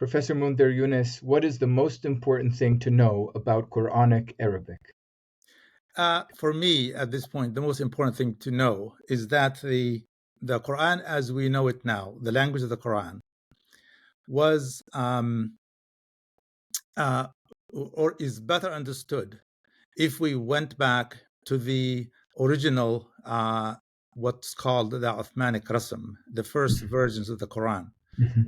Professor Munther Younes, what is the most important thing to know about Qur'anic Arabic? For me, at this point, the most important thing to know is that the Quran, as we know it now, the language of the Quran, was or is better understood if we went back to the original, what's called the Uthmanic Rasm, the first versions of the Quran,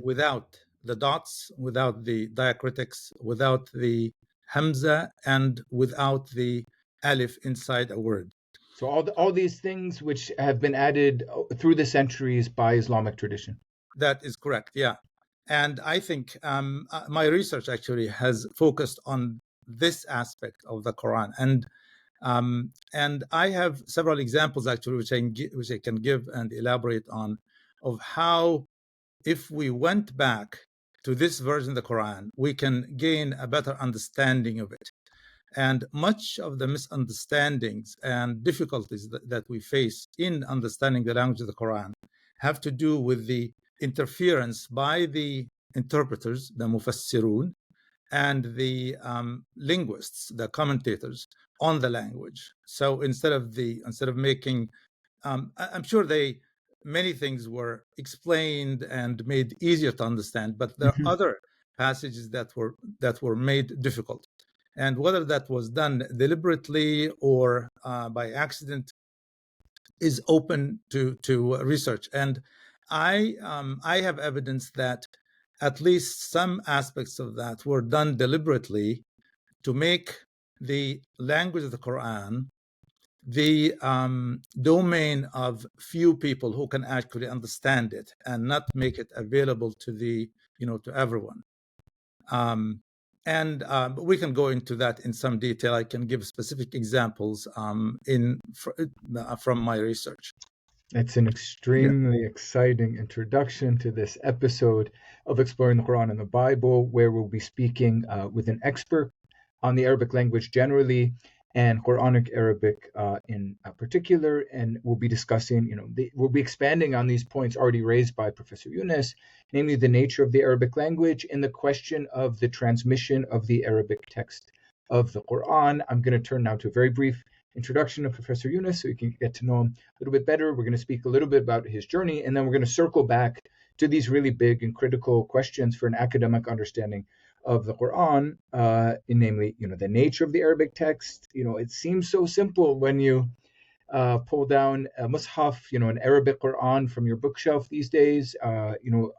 without the dots, without the diacritics, without the hamza, and without the alif inside a word. So all these things which have been added through the centuries by Islamic tradition. That is correct, yeah. And I think my research actually has focused on this aspect of the Quran. And I have several examples actually which I can give and elaborate on of how, if we went back to this version of the Quran, we can gain a better understanding of it. And much of the misunderstandings and difficulties that we face in understanding the language of the Quran have to do with the interference by the interpreters, the mufassirun, and the linguists, the commentators on the language. So instead of making, I'm sure many things were explained and made easier to understand, but there are other passages that were made difficult. And whether that was done deliberately or by accident is open to research. And I have evidence that at least some aspects of that were done deliberately to make the language of the Quran the domain of few people who can actually understand it, and not make it available to everyone. And we can go into that in some detail. I can give specific examples from my research. It's an extremely exciting introduction to this episode of Exploring the Quran and the Bible, where we'll be speaking with an expert on the Arabic language generally and Qur'anic Arabic in particular. And we'll be discussing, we'll be expanding on these points already raised by Professor Younes, namely the nature of the Arabic language and the question of the transmission of the Arabic text of the Qur'an. I'm going to turn now to a very brief introduction of Professor Younes so you can get to know him a little bit better. We're going to speak a little bit about his journey, and then we're going to circle back to these really big and critical questions for an academic understanding of the Quran, namely, the nature of the Arabic text. It seems so simple when you pull down a mushaf, an Arabic Quran from your bookshelf these days.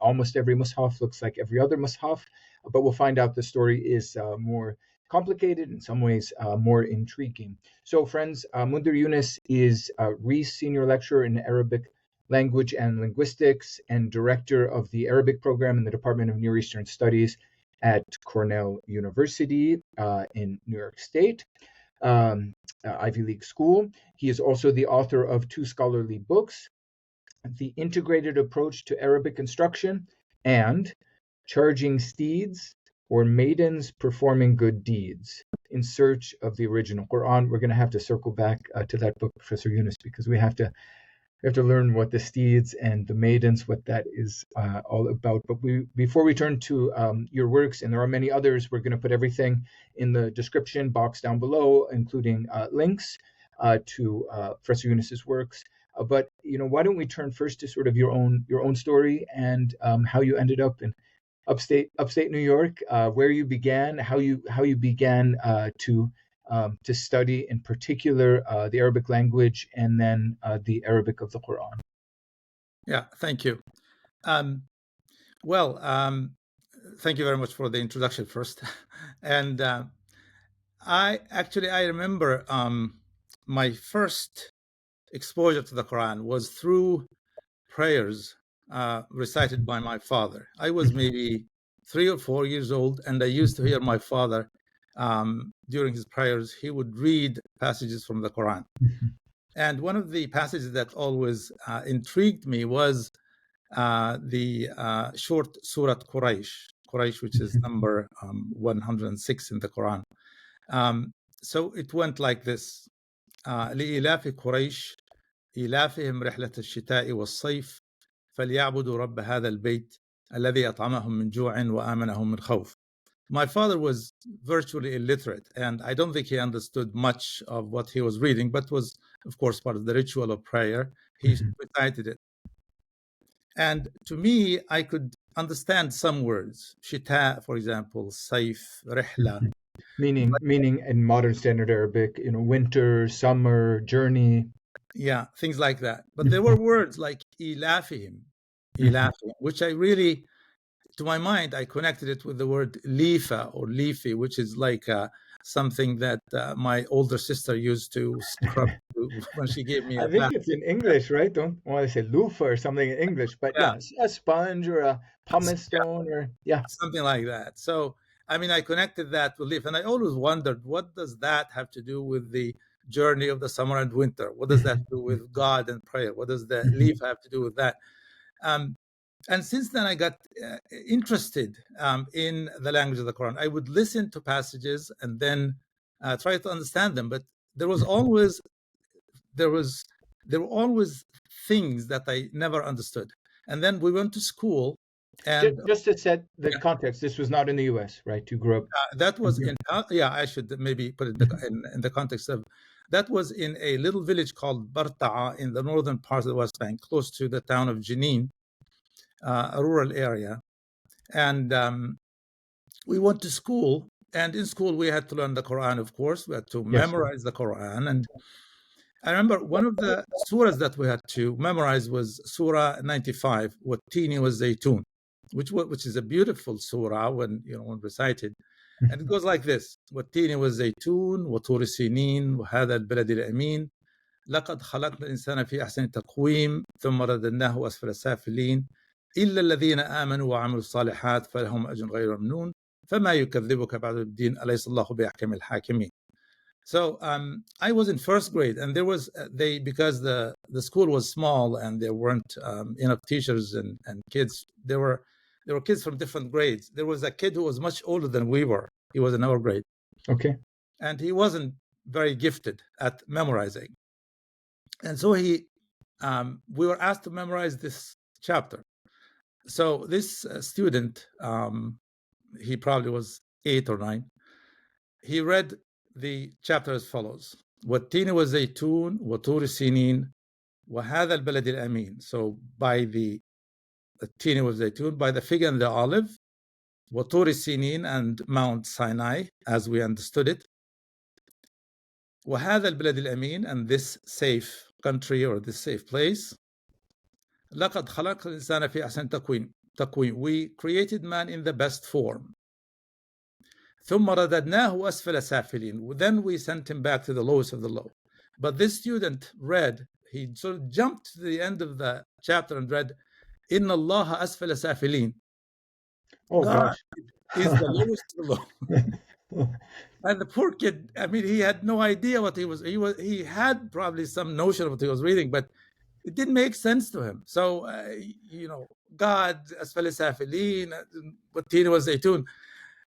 Almost every mushaf looks like every other mushaf, but we'll find out the story is more complicated, in some ways more intriguing. So friends, Munther Younes is Reis Senior Lecturer in Arabic Language and Linguistics and Director of the Arabic Program in the Department of Near Eastern Studies at Cornell University in New York State, Ivy League school. He is also the author of 2 scholarly books, The Integrated Approach to Arabic Instruction and Charging Steeds or Maidens Performing Good Deeds in Search of the Original Quran. We're going to have to circle back to that book, Professor Younes, because we have to learn what the steeds and the maidens, what that is all about. But before we turn to your works, and there are many others, we're going to put everything in the description box down below, including links to Professor Younes's works. But why don't we turn first to sort of your own story and how you ended up in upstate New York, where you began, how you began to study in particular the Arabic language and then the Arabic of the Quran. Yeah, thank you. Thank you very much for the introduction first. And I remember my first exposure to the Quran was through prayers recited by my father. I was maybe 3 or 4 years old, and I used to hear my father during his prayers. He would read passages from the Quran. And one of the passages that always intrigued me was the short Surah Quraysh, which is number 106 in the Quran. So it went like this: لإلاف قريش إلافهم رحلة الشتاء والصيف فليعبدوا رب هذا البيت الذي أطعمهم من جوع وآمنهم من خوف. My father was virtually illiterate, and I don't think he understood much of what he was reading, but was, of course, part of the ritual of prayer. He recited it. And to me, I could understand some words. Shita, for example, Saif, Rihla. Meaning in modern standard Arabic, winter, summer, journey. Yeah, things like that. But there were words like ilafihim, which I really, to my mind, I connected it with the word lifa or leafy, which is like something that my older sister used to scrub when she gave me a I think bath. it's in English, right? Don't want to say loofah or something in English, but yeah, a sponge or a pumice stone or something like that. So, I mean, I connected that with leaf, and I always wondered, what does that have to do with the journey of the summer and winter? What does that do with God and prayer? What does the leaf have to do with that? And since then, I got interested in the language of the Quran. I would listen to passages and then try to understand them. But there were always things that I never understood. And then we went to school. And just to set the context, this was not in the U.S., right? You grew up. That was I should maybe put it in the context of. That was in a little village called Barta'a in the northern part of the West Bank, close to the town of Jenin. A rural area, and we went to school, and in school we had to learn the Quran. Of course, we had to memorize the Quran. And I remember one of the surahs that we had to memorize was Surah 95, Wattini wa Zaytun, which is a beautiful surah when recited. And it goes like this: Wattini wa Zaytun wa Tur Sinin wa hadha al-balad al-amin لقد خلقنا الإنسان في أحسن تقويم ثم رددناه أسفل سافلين إلا الذين آمنوا وعملوا الصالحات فلهم أجر غير ممنون فما يكذبك بعد الدين أليس الله بأحكم الحاكمين. So I was in first grade, and there was because the school was small and there weren't enough teachers and kids. There were kids from different grades. There was a kid who was much older than we were. He was in our grade. Okay. And he wasn't very gifted at memorizing. And so we were asked to memorize this chapter. So this student, he probably was 8 or 9. He read the chapter as follows: وَالتِّينِ وَالزَّيْتُونِ وَطُورِ السِّينِينَ وَهَذَا الْبَلَدِ الْأَمِينَ. So by the التِّينِ وَالزَّيْتُونَ, by the fig and the olive, وَطُورِ السِّينِينَ, and Mount Sinai, as we understood it, وَهَذَا الْبَلَدِ الْأَمِينَ, and this safe country or this safe place. لقد خلق الإنسان في أحسن تقويم. We created man in the best form. ثم رددناه أسفل سافلين. Then we sent him back to the lowest of the low. But this student read, he sort of jumped to the end of the chapter and read, إن الله أسفل سافلين. Oh, God gosh. is the lowest of the low. And the poor kid, I mean, he had no idea what he had probably some notion of what he was reading, but it didn't make sense to him. So, God, asfal safilin, wattini wa zaytun.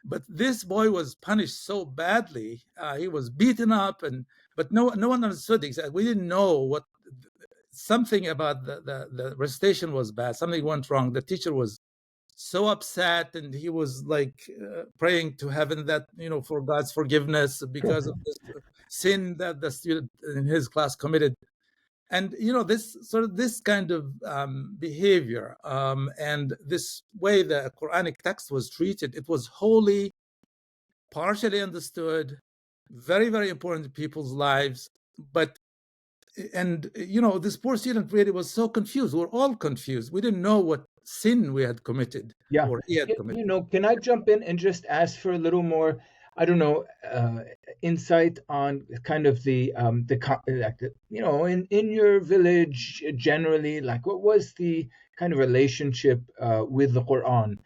But this boy was punished so badly. He was beaten up, but no one understood exactly. We didn't know what. Something about the recitation was bad. Something went wrong. The teacher was so upset, and he was like praying to heaven that for God's forgiveness because of this sin that the student in his class committed. And this kind of behavior and this way the Quranic text was treated, it was wholly, partially understood, very, very important in people's lives. This poor student really was so confused. We're all confused. We didn't know what sin we had committed. Yeah. Or he had committed. Can I jump in and just ask for a little more, I don't know, insight on kind of in your village generally, like what was the kind of relationship with the Quran?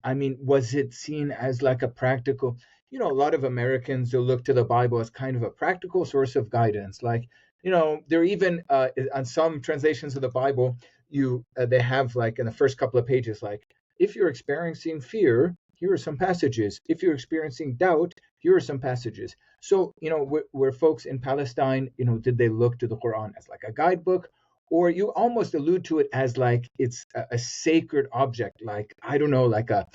I mean, was it seen as like a practical, a lot of Americans will look to the Bible as kind of a practical source of guidance. Like, there are even on some translations of the Bible, they have like in the first couple of pages, like, if you're experiencing fear, here are some passages. If you're experiencing doubt, here are some passages. So, were folks in Palestine, did they look to the Quran as like a guidebook, or you almost allude to it as like it's a sacred object, like, I don't know, like a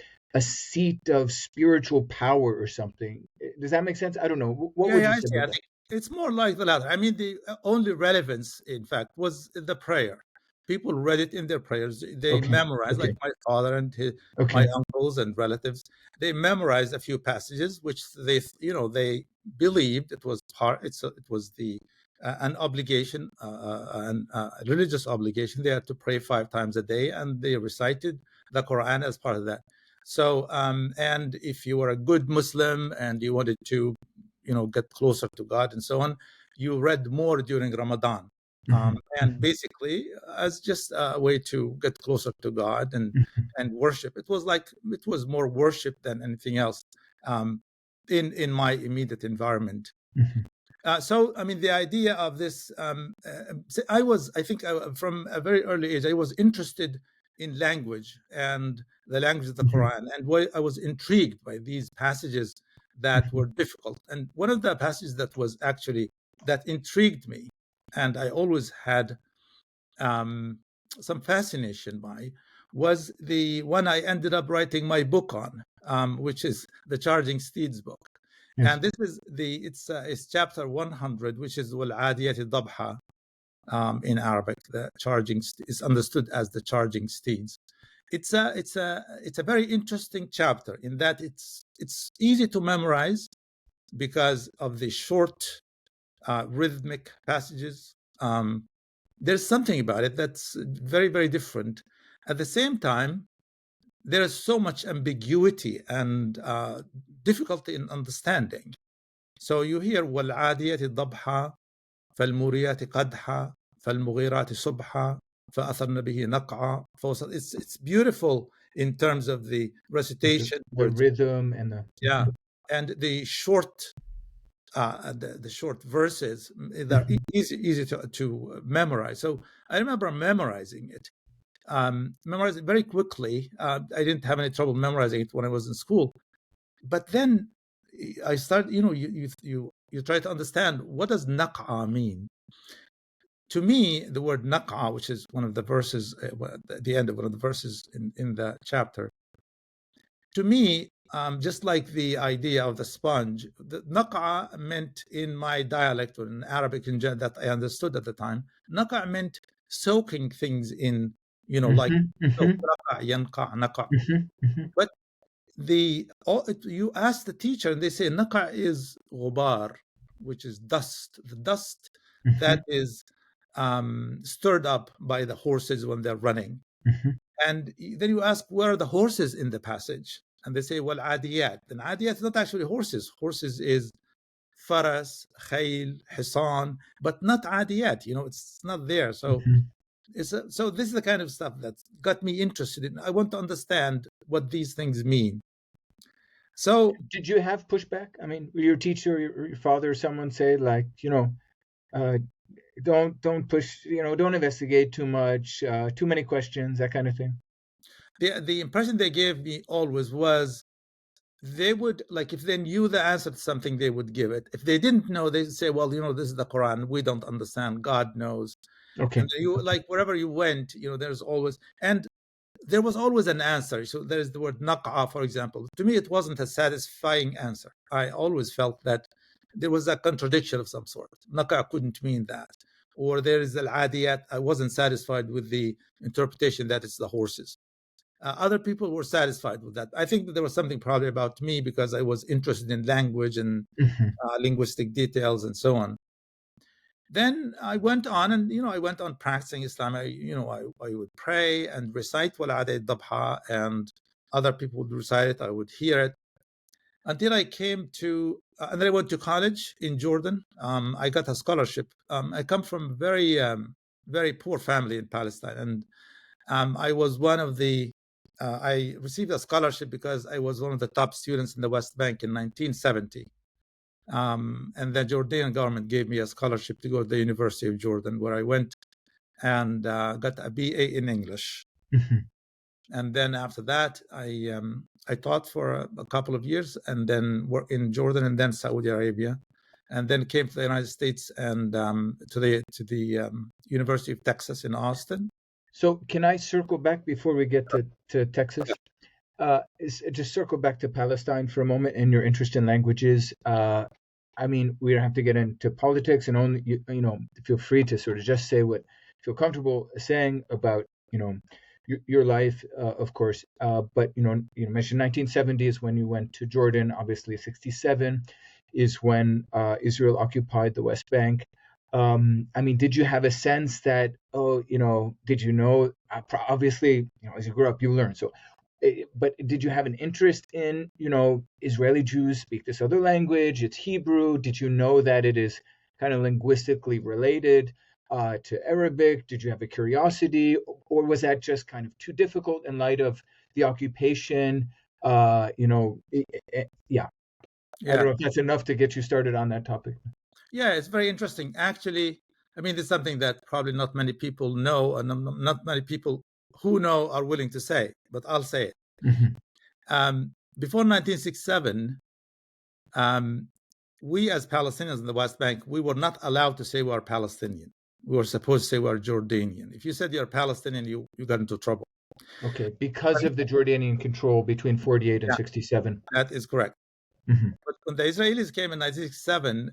seat of spiritual power or something. Does that make sense? I don't know. What Yeah, would yeah, you I say see. I about that? think it's more like the latter. I mean, the only relevance, in fact, was the prayer. People read it in their prayers. They Okay. memorized, like Okay. my father and my Okay. uncles and relatives. They memorized a few passages, which they believed it was it was the an obligation, a religious obligation. They had to pray 5 times a day, and they recited the Quran as part of that. So, and if you were a good Muslim and you wanted to get closer to God and so on, you read more during Ramadan. Hmm. And basically as just a way to get closer to God and worship. It was more worship than anything else, um, in my immediate environment. Hmm. So I mean, the idea of this, I think from a very early age I was interested in language and the language of the Hmm. Quran, and I was intrigued by these passages that were difficult. And one of the passages that intrigued me, and I always had um, some fascination by, was the one I ended up writing my book on, which is the Charging Steeds book. Yes. And this is it's chapter 100, which is Wal Adiyati Dabha, in Arabic. The charging is understood as the charging steeds. It's a very interesting chapter in that it's easy to memorize because of the short rhythmic passages. There's something about it that's very, very different. At the same time, there is so much ambiguity and difficulty in understanding. So you hear وَالْعَادِيَةِ ضَبْحًا فَالْمُورِيَاتِ قَدْحًا فَالْمُغِيرَاتِ صُبْحًا فَأَثَرْنَ بِهِ نَقْعًا. It's beautiful in terms of the recitation, The rhythm and the. yeah, and the short the short verses. They're Mhm. easy to memorize. So I remember memorizing it, memorized it very quickly. I didn't have any trouble memorizing it when I was in school. But then I started, you try to understand, what does naq'a mean? To me, the word naq'a, which is one of the verses, at the end of one of the verses in the chapter, to me, just like the idea of the sponge, the naq'a meant in my dialect or in Arabic in general that I understood at the time, naq'a meant soaking things in, like Mhm. so, Mhm. yanqa, naqa. Mhm. Mhm. But you ask the teacher and they say naqa is ghubar, which is dust, the dust that Mhm. is stirred up by the horses when they're running. Mhm. And then you ask, where are the horses in the passage? And they say, well, adiyat. And adiyat is not actually horses. Horses is faras, khayl, hisan, but not adiyat. It's not there. So Mhm. so this is the kind of stuff that got me interested in. I want to understand what these things mean. So Did you have pushback? I mean, will your teacher, your father, or someone say like, uh, don't push, don't investigate too much, too many questions, that kind of thing? the impression they gave me always was, they would, like, if they knew the answer to something, they would give it. If they didn't know, they'd say, well, this is the Quran, we don't understand, God knows. Okay. And you, Okay. like, wherever you went, there's always, and there was always an answer. So there's the word naq'a, for example. To me, it wasn't a satisfying answer. I always felt that there was a contradiction of some sort. Naq'a couldn't mean that. Or there is al-adiyat. I wasn't satisfied with the interpretation that it's the horses. Other people were satisfied with that. I think that there was something probably about me because I was interested in language and Mhm. linguistic details and so on. Then I went on, and I went on practicing Islam. I would pray and recite Walad Dabha, and other people would recite it. I would hear it until I came to, and then I went to college in Jordan. I got a scholarship. I come from a very poor family in Palestine, and I was one of the. I received a scholarship because I was one of the top students in the West Bank in 1970. And the Jordanian government gave me a scholarship to go to the University of Jordan, where I went and got a BA in English. Mhm. And then after that, I taught for a couple of years, and then worked in Jordan and then Saudi Arabia. and then came to the United States and to the University of Texas in Austin. So can I circle back before we get to Texas? Just circle back to Palestine for a moment and your interest in languages. I mean, we don't have to get into politics, and only you know, feel free to sort of just say what you feel comfortable saying about, you know, your life, of course. But you mentioned 1970 is when you went to Jordan. Obviously, 67 is when Israel occupied the West Bank. I mean, did you have a sense that, did you know? Obviously, as you grew up, you learn. So, but did you have an interest in, Israeli Jews speak this other language? It's Hebrew. Did you know that it is kind of linguistically related to Arabic? Did you have a curiosity, or was that just kind of too difficult in light of the occupation? Yeah. I don't know if that's enough to get you started on that topic. Yeah, it's very interesting. Actually, I mean, it's something that probably not many people know, and not many people who know are willing to say, but I'll say it. Mm-hmm. Before 1967, we as Palestinians in the West Bank, we were not allowed to say we are Palestinian. We were supposed to say we are Jordanian. If you said you're Palestinian, you got into trouble. Okay, because of the Jordanian control between 48 and 67. That is correct. Mm-hmm. But when the Israelis came in 1967,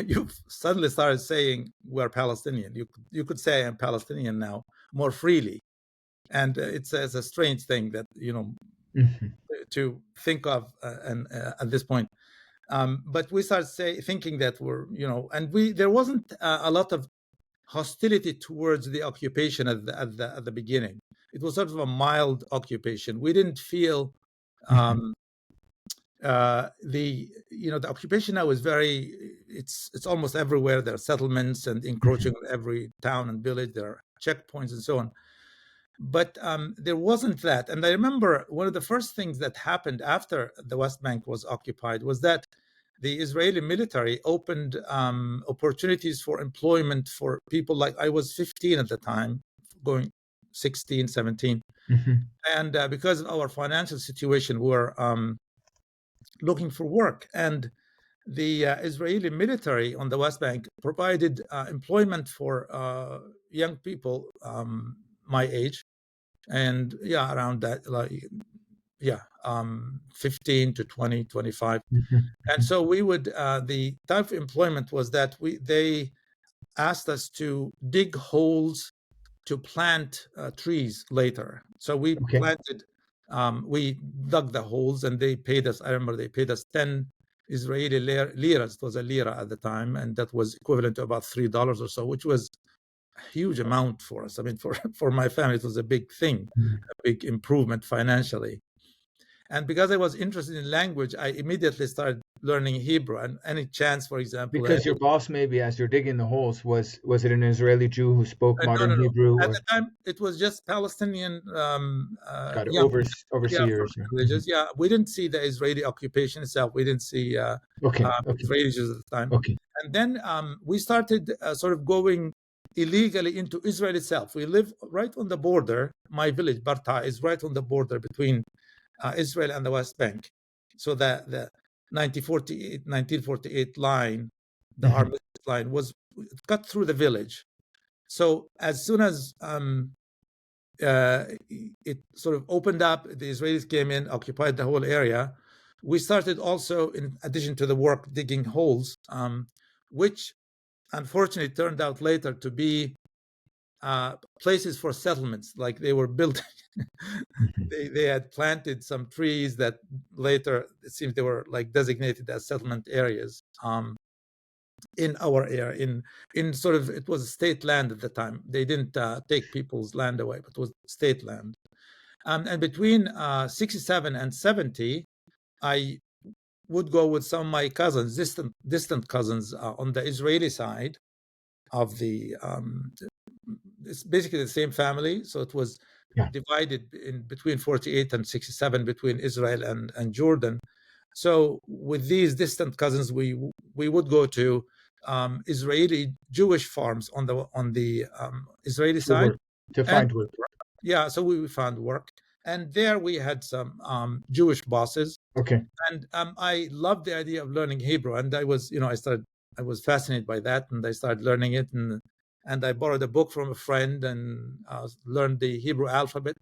you suddenly started saying we're Palestinian. You could say I'm Palestinian now more freely, and it's a strange thing that Mm-hmm. to think of at this point. But we started thinking that and there wasn't a lot of hostility towards the occupation at the beginning. It was sort of a mild occupation. We didn't feel. The occupation now is it's almost everywhere. There are settlements and encroaching on every town and village. There are checkpoints and so on. But there wasn't that. And I remember one of the first things that happened after the West Bank was occupied was that the Israeli military opened opportunities for employment for people. Like I was 15 at the time, going 16, 17. Mm-hmm. And because of our financial situation, we were looking for work, and the Israeli military on the West Bank provided employment for young people my age, and around that, 15 to 20, 25. Mm-hmm. And so we would the type of employment was that they asked us to dig holes to plant trees later. So we planted. We dug the holes, and they paid us. I remember they paid us 10 Israeli liras. It was a lira at the time, and that was equivalent to about $3 or so, which was a huge amount for us. I mean, for my family, it was a big thing, a big improvement financially. And because I was interested in language, I immediately started learning Hebrew. And any chance, for example, because your boss, maybe as you're digging the holes, was it an Israeli Jew who spoke modern Hebrew? At the time, it was just Palestinian. Got it. Overseers. Religious. Yeah, we didn't see the Israeli occupation itself. We didn't see Israeli Jews at the time. Okay. And then we started sort of going illegally into Israel itself. We live right on the border. My village, Barta, is right on the border between Israel and the West Bank. So the 1948 line, the armistice line, was cut through the village. So as soon as it sort of opened up, the Israelis came in, occupied the whole area. We started also, in addition to the work, digging holes, which unfortunately turned out later to be places for settlements. Like they were built, they had planted some trees that later it seems they were like designated as settlement areas in our area. In sort of, it was state land at the time. They didn't take people's land away, but it was state land. And between 67 and 70, I would go with some of my cousins, distant cousins on the Israeli side of the. It's basically the same family, so it was divided in between 48 and 67 between Israel and Jordan. So with these distant cousins, we would go to Israeli Jewish farms on the Israeli side to find work. Yeah, so we found work. And there we had some Jewish bosses, Okay. and I loved the idea of learning Hebrew. And I was, I was fascinated by that, and I started learning it, and I borrowed a book from a friend and learned the Hebrew alphabet,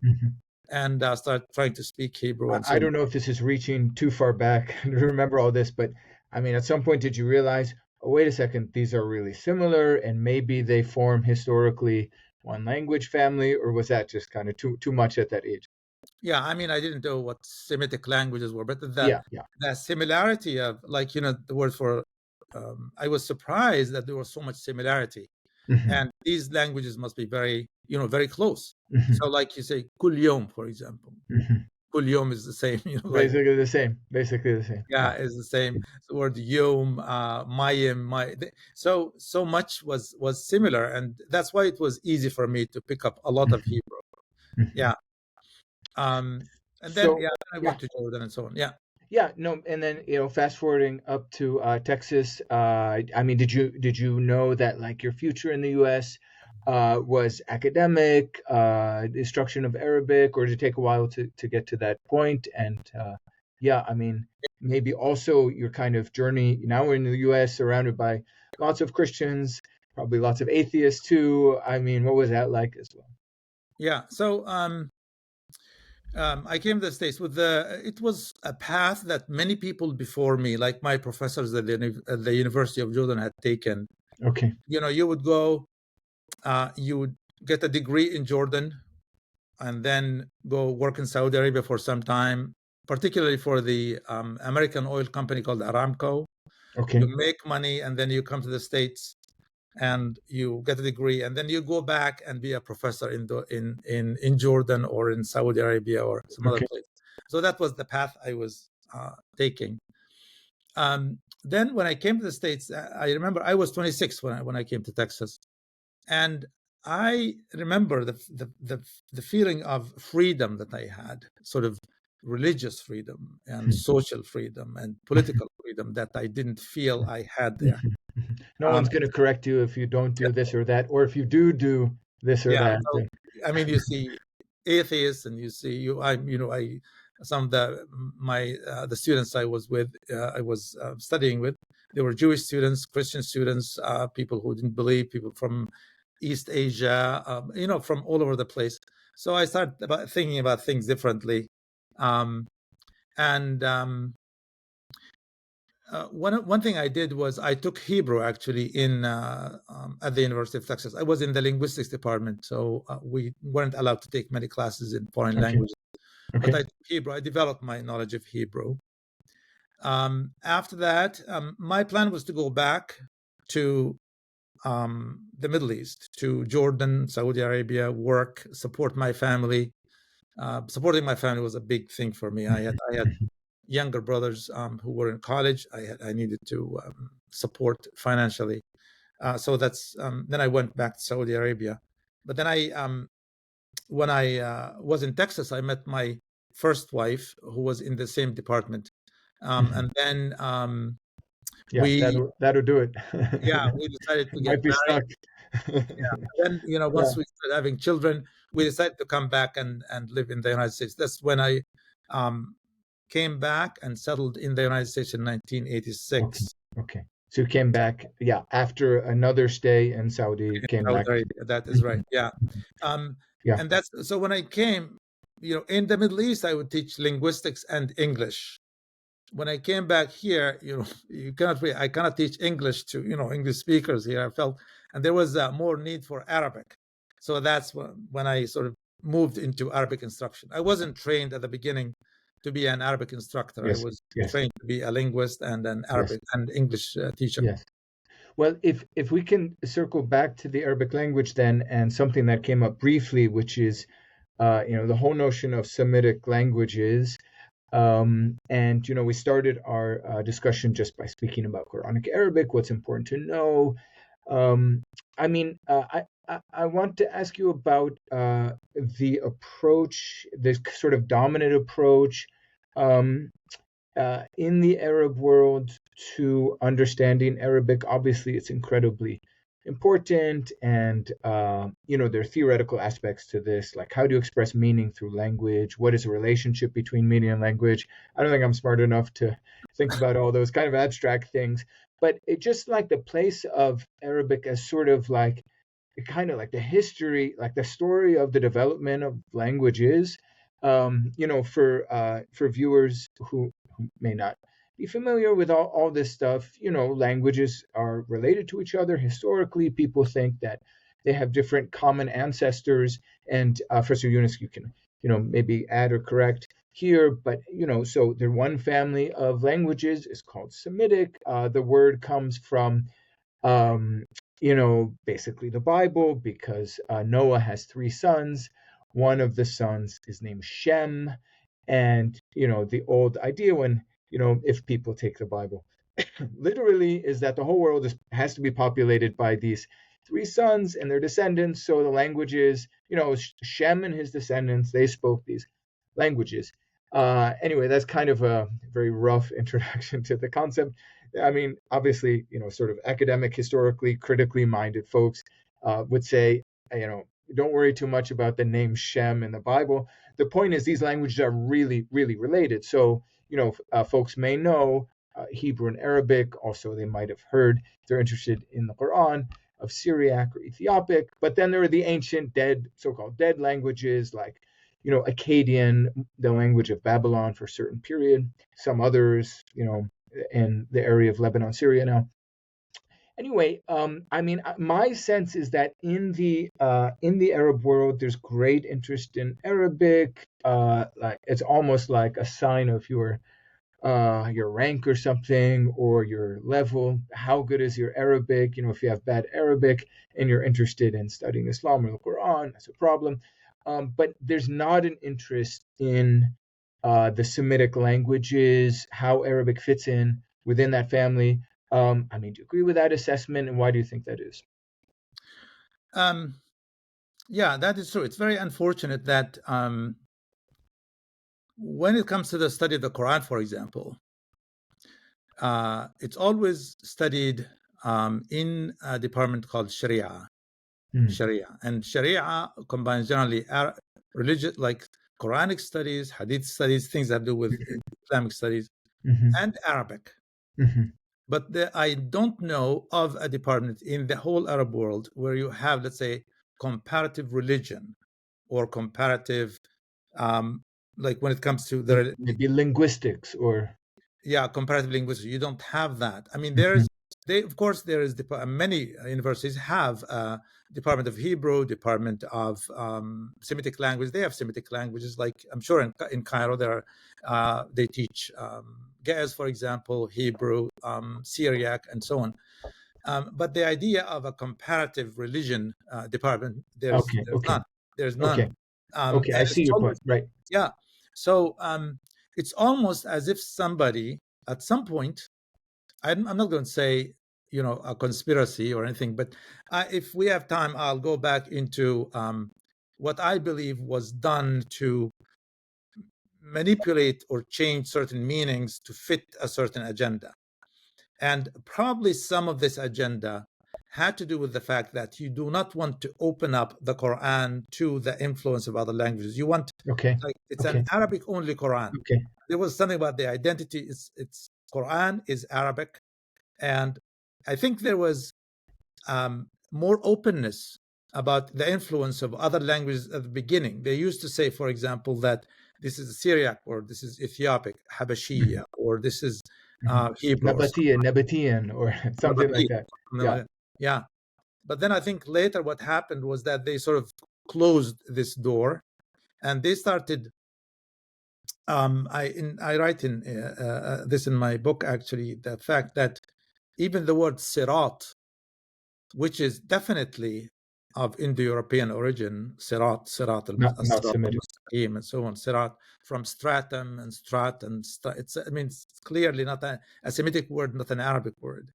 and started trying to speak Hebrew and so I on. don't know if this is reaching too far back to remember all this, but I mean, at some point, did you realize, oh, wait a second, these are really similar, and maybe they form historically one language family, or was that just kind of too much at that age? Yeah, I mean, I didn't know what Semitic languages were, but Yeah, yeah. the similarity of, like, the word for, I was surprised that there was so much similarity, Hmm. and these languages must be very, very close. So, Hmm. like you say, kul yom, for example, Hmm. kul yom is the same, like, Basically the same. Basically the same. yeah, Yeah. is the same. The word yom, mayim, so much was similar, and that's why it was easy for me to pick up a lot of Hmm. Hebrew. Hmm. Yeah. Um, and then, So, I yeah. went to Jordan and so on. Yeah. Yeah, no, and then fast forwarding up to Texas. I mean, did you know that like your future in the U.S. Was academic, instruction of Arabic, or did it take a while to get to that point? And yeah, I mean, maybe also your kind of journey. Now we're in the U.S. surrounded by lots of Christians, probably lots of atheists too. I mean, what was that like as well? Yeah. So I came to the States with it was a path that many people before me, like my professors at the University of Jordan, had taken. Okay, You would go, you would get a degree in Jordan, and then go work in Saudi Arabia for some time, particularly for the American oil company called Aramco. You okay, make money, and then you come to the States and you get a degree, and then you go back and be a professor in Jordan or in Saudi Arabia or some other okay, place. So that was the path I was taking. Then when I came to the States, I remember I was 26 when I came to Texas, and I remember the feeling of freedom that I had, sort of religious freedom and social freedom and political freedom that I didn't feel I had there. Mhm, mhm. No Um, one's going to correct you if you don't do this or that, or if you do this or yeah, that. so I mean, you see atheists, and you see I some of the students I was with, I was studying with, they were Jewish students, Christian students, people who didn't believe, people from East Asia, from all over the place. So I started thinking about things differently, um, and one thing I did was I took Hebrew actually in at the University of Texas. I was in the linguistics department, so we weren't allowed to take many classes in foreign Okay, languages. But okay, I took Hebrew. I developed my knowledge of Hebrew. After that, my plan was to go back to the Middle East, to Jordan, Saudi Arabia, work, support my family. Supporting my family was a big thing for me. I had mhm, younger brothers who were in college. I needed to support financially. So that's then I went back to Saudi Arabia. But then when I was in Texas, I met my first wife who was in the same department, mhm. and then Yeah, we that'll do it. yeah, we decided to get Might be married. stuck. Then Yeah. once we started having children, we decided to come back and live in the United States. That's when I um, came back and settled in the United States in Okay. 1986. Okay. So you came back, yeah, after another stay in Saudi, In came Saudi back. Arabia. That is right. Mhm, Yeah. mhm. Um, Yeah. and that's so when I came, in the Middle East, I would teach linguistics and English. When I came back here, I cannot teach English to, English speakers here. I felt, and there was more need for Arabic. So that's when I sort of moved into Arabic instruction. I wasn't trained at the beginning to be an Arabic instructor. I Yes. was Yes. trained to be a linguist and an Yes. Arabic and English teacher. Yes. Well, if we can circle back to the Arabic language then, and something that came up briefly, which is the whole notion of Semitic languages. And we started our discussion just by speaking about Qur'anic Arabic, what's important to know. Um, I mean, I want to ask you about the approach, this sort of dominant approach um, in the Arab world to understanding Arabic. Obviously, it's incredibly important, and there are theoretical aspects to this, like how do you express meaning through language? What is the relationship between meaning and language? I don't think I'm smart enough to think about all those kind of abstract things, but it just like the place of Arabic as sort of like kind of like the history, like the story of the development of languages. For viewers who may not be familiar with all this stuff, languages are related to each other. Historically, people think that they have different common ancestors, and Professor Younes, you can maybe add or correct here, but so the one family of languages is called Semitic. The word comes from um, basically the Bible, because Noah has three sons. One of the sons is named Shem. And, the old idea when, if people take the Bible literally, is that the whole world has to be populated by these three sons and their descendants. So the languages, Shem and his descendants, they spoke these languages. Anyway, that's kind of a very rough introduction to the concept. I mean, obviously, sort of academic, historically, critically minded folks would say, don't worry too much about the name Shem in the Bible. The point is, these languages are really, really related. So, folks may know Hebrew and Arabic. Also, they might have heard, if they're interested in the Qur'an, of Syriac or Ethiopic. But then there are the ancient so-called dead languages, like Akkadian, the language of Babylon for a certain period. Some others, in the area of Lebanon, Syria now. Anyway, I mean, my sense is that in the Arab world, there's great interest in Arabic. Like it's almost like a sign of your rank or something, or your level. How good is your Arabic? If you have bad Arabic and you're interested in studying Islam or the Quran, that's a problem. But there's not an interest in the Semitic languages, how Arabic fits in within that family. I mean, do you agree with that assessment, and why do you think that is? Yeah, that is true. It's very unfortunate that when it comes to the study of the Quran, for example, it's always studied in a department called Sharia. Sharia. And Sharia combines generally religious, like Quranic studies, Hadith studies, things that have to do with Islamic studies, and Arabic. But I don't know of a department in the whole Arab world where you have, let's say, comparative religion or comparative, like when it comes to the maybe linguistics or comparative linguistics. You don't have that. I mean, of course there is many universities have a department of Hebrew, department of Semitic language. They have Semitic languages, like I'm sure in Cairo there are, they teach Ge'ez, for example, Hebrew, Syriac, and so on. But the idea of a comparative religion department, there's none. There's none. Okay, I see your point. Right. Yeah. So it's almost as if somebody at some point, I'm not going to say, a conspiracy or anything, but if we have time, I'll go back into what I believe was done to manipulate or change certain meanings to fit a certain agenda. And probably some of this agenda had to do with the fact that you do not want to open up the Quran to the influence of other languages. You want, it's an Arabic only Quran. There was something about the identity. It's Quran is Arabic. And I think there was more openness about the influence of other languages at the beginning. They used to say, for example, that this is Syriac, or this is Ethiopic, Habashia, or this is Hebrew. Nabataean, or something like that. Yeah. But then I think later what happened was that they sort of closed this door, and they started. I write in this in my book, actually, the fact that even the word sirat, which is definitely of Indo-European origin, sirat al-mustaqim, and so on, sirat, from stratum and strat, and it's clearly not a Semitic word, not an Arabic word.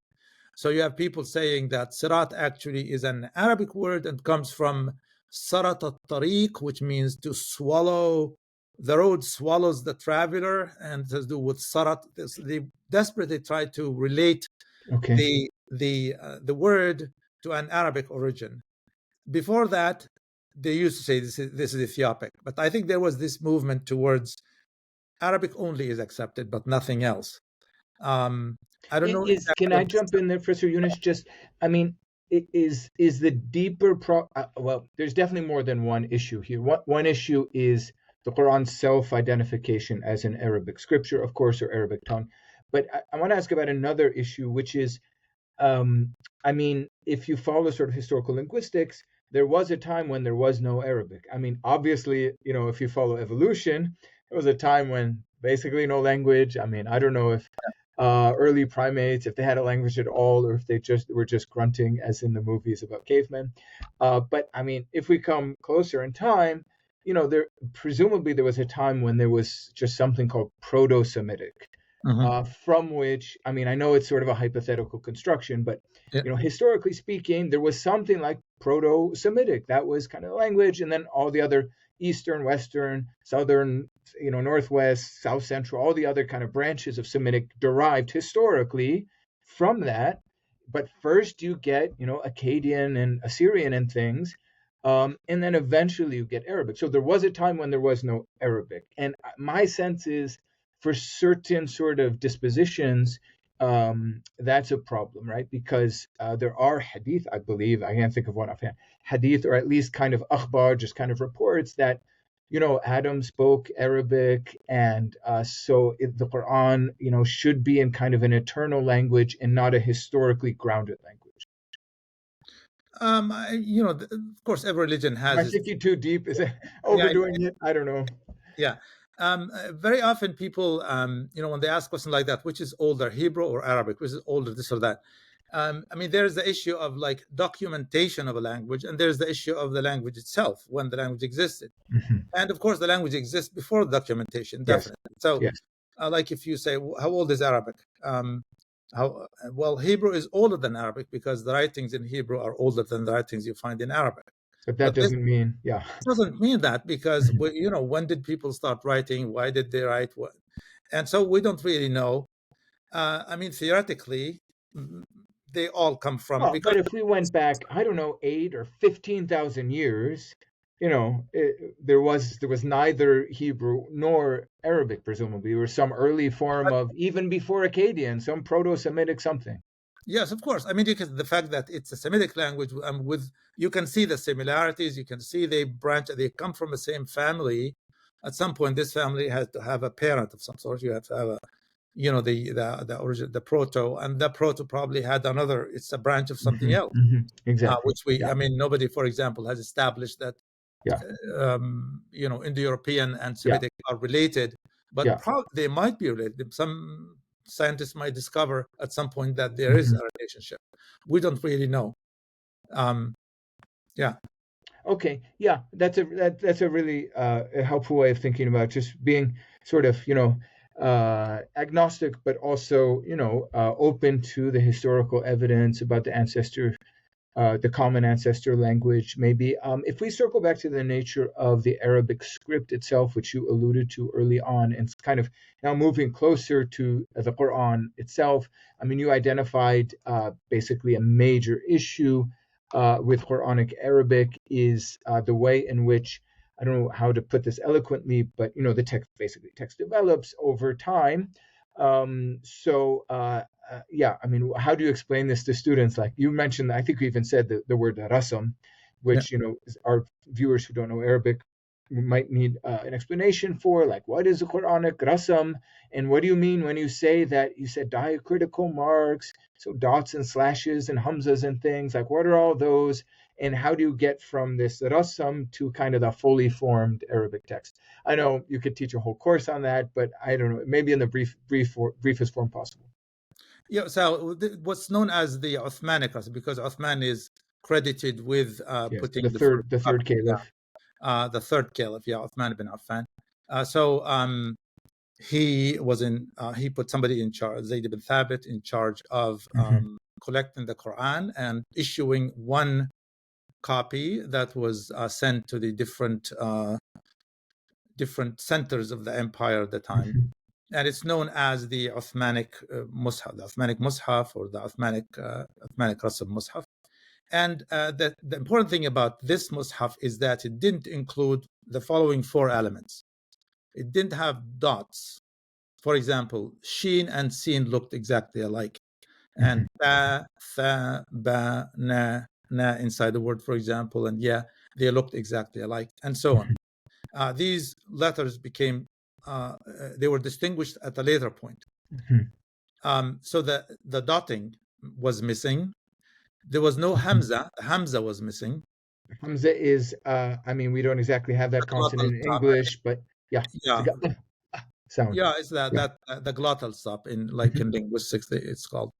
So you have people saying that sirat actually is an Arabic word and comes from sarat al-tariq, which means to swallow. The road swallows the traveler, and it has to do with sarat. They desperately try to relate the word to an Arabic origin. Before that, they used to say this is Ethiopic, but I think there was this movement towards Arabic only is accepted, but nothing else. I don't know Can exactly. I jump in there, Professor Younes? Just, I mean, is the deeper well, there's definitely more than one issue here. One issue is the Quran's self-identification as an Arabic scripture, of course, or Arabic tongue. But I want to ask about another issue, which is, I mean, if you follow sort of historical linguistics, there was a time when there was no Arabic. I mean, obviously, you know, if you follow evolution, there was a time when basically no language. I mean, I don't know if early primates, if they had a language at all, or if they just were just grunting, as in the movies about cavemen. But I mean, if we come closer in time, you know, there presumably there was a time when there was just something called Proto-Semitic, from which, I mean, I know it's sort of a hypothetical construction, but Yeah. you know, historically speaking, there was something like Proto-Semitic that was kind of language, and then all the other Eastern, Western, Southern, you know, Northwest, South Central, all the other kind of branches of Semitic derived historically from that. But first you get, you know, Akkadian and Assyrian and things, and then eventually you get Arabic. So there was a time when there was no Arabic. And my sense is for certain sort of dispositions, that's a problem, right? Because there are hadith, I believe, I can't think of one offhand, hadith, or at least kind of akhbar, just kind of reports that, you know, Adam spoke Arabic, and so the Quran, you know, should be in kind of an eternal language and not a historically grounded language. You know, of course, every religion has. Am I thinking too deep? Is it overdoing it? I don't know. Yeah. Very often people, you know, when they ask questions like that, which is older, Hebrew or Arabic, which is older, this or that. I mean, there's the issue of like documentation of a language, and there's the issue of the language itself, when the language existed. And of course, the language exists before documentation, definitely. Yes. So, Yes. like if you say, how old is Arabic? Well, Hebrew is older than Arabic because the writings in Hebrew are older than the writings you find in Arabic. But that doesn't mean, doesn't mean that, because you know, when did people start writing? Why did they write? What? And so we don't really know. I mean, theoretically, they all come from. Well, but if we went back, I don't know, 8 or 15,000 years, you know, there was neither Hebrew nor Arabic, presumably, or some early form of, even before Akkadian, some Proto-Semitic something. Yes, of course. I mean, because the fact that it's a Semitic language, with you can see the similarities. You can see they come from the same family. At some point, this family has to have a parent of some sort. You have to have a, you know, the origin, the proto, and the proto probably had another. It's a branch of something else. Exactly. Which I mean, nobody, for example, has established that. You know, Indo-European and Semitic are related, but they might be related. Some scientists might discover at some point that there is a relationship. We don't really know. Okay. Yeah, that's a really a helpful way of thinking about just being sort of, you know, agnostic, but also, you know, open to the historical evidence about the ancestor, the common ancestor language. Maybe if we circle back to the nature of the Arabic script itself, which you alluded to early on, and it's kind of now moving closer to the Quran itself. I mean, you identified basically a major issue with Qur'anic Arabic is the way in which, I don't know how to put this eloquently, but you know, the text develops over time. Yeah, I mean, how do you explain this to students? Like you mentioned, I think you even said the word rasam, which, you know, our viewers who don't know Arabic might need an explanation for, like, what is a Qur'anic rasam, and what do you mean when you say that, you said diacritical marks, so dots and slashes and hamzas and things, like what are all those, and how do you get from this rasam to kind of the fully formed Arabic text? I know you could teach a whole course on that, but I don't know, maybe in the briefest form possible. Yeah, so what's known as the Uthmanic rasam, because Uthman is credited with putting the third caliph. The third caliph, Uthman ibn Affan. He was he put somebody in charge, Zayd ibn Thabit, in charge of collecting the Quran and issuing one copy that was sent to the different centers of the empire at the time. And it's known as the Uthmanic Mus'haf, or the Uthmanic Rasam Mus'haf. And the important thing about this mushaf is that it didn't include the following 4 elements. It didn't have dots. For example, sheen and seen looked exactly alike. And ba, tha, ba, na inside the word, for example, and yeah, they looked exactly alike, and so on. These letters became, they were distinguished at a later point. So the dotting was missing. There was no hamza. Hamza was missing. Hamza is, I mean, we don't exactly have that consonant in English, but yeah. Yeah. Sound. Yeah, it's that the glottal stop in linguistics, it's called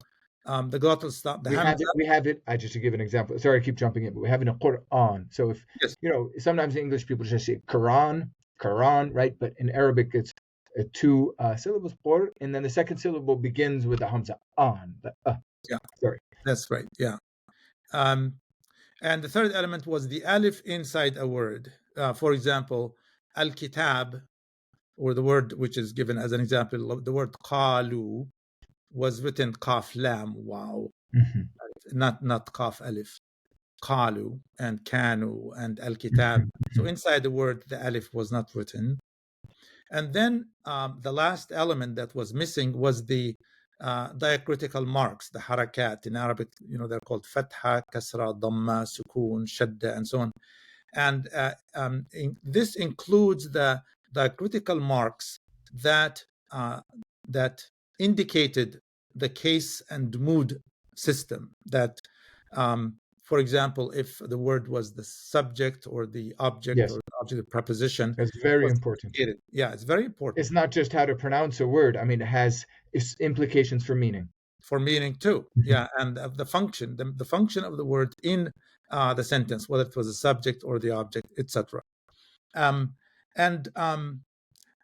the glottal stop. The hamza. We have it. I just to give an example. Sorry, I keep jumping in, but we have it in Qur'an. So if sometimes in English people just say Quran, right? But in Arabic it's 2 syllables, Qur, and then the second syllable begins with the hamza on. Yeah, sorry. That's right. Yeah. And the third element was the alif inside a word. For example, al-kitab, or the word which is given as an example, the word qalu was written qaf lam wow, not qaf alif. Qalu and kanu and al-kitab. So inside the word, the alif was not written. And then the last element that was missing was the diacritical marks, the harakat. In Arabic, they're called fatha, kasra, dhamma, sukun, shadda, and so on. And this includes the diacritical marks that indicated the case and mood system. That, for example, if the word was the subject or the object, or the object of preposition, that's very important. Yeah, it's very important. It's not just how to pronounce a word. I mean, it has implications for meaning. For meaning too, yeah, and the function, the function of the word in the sentence, whether it was the subject or the object, etc.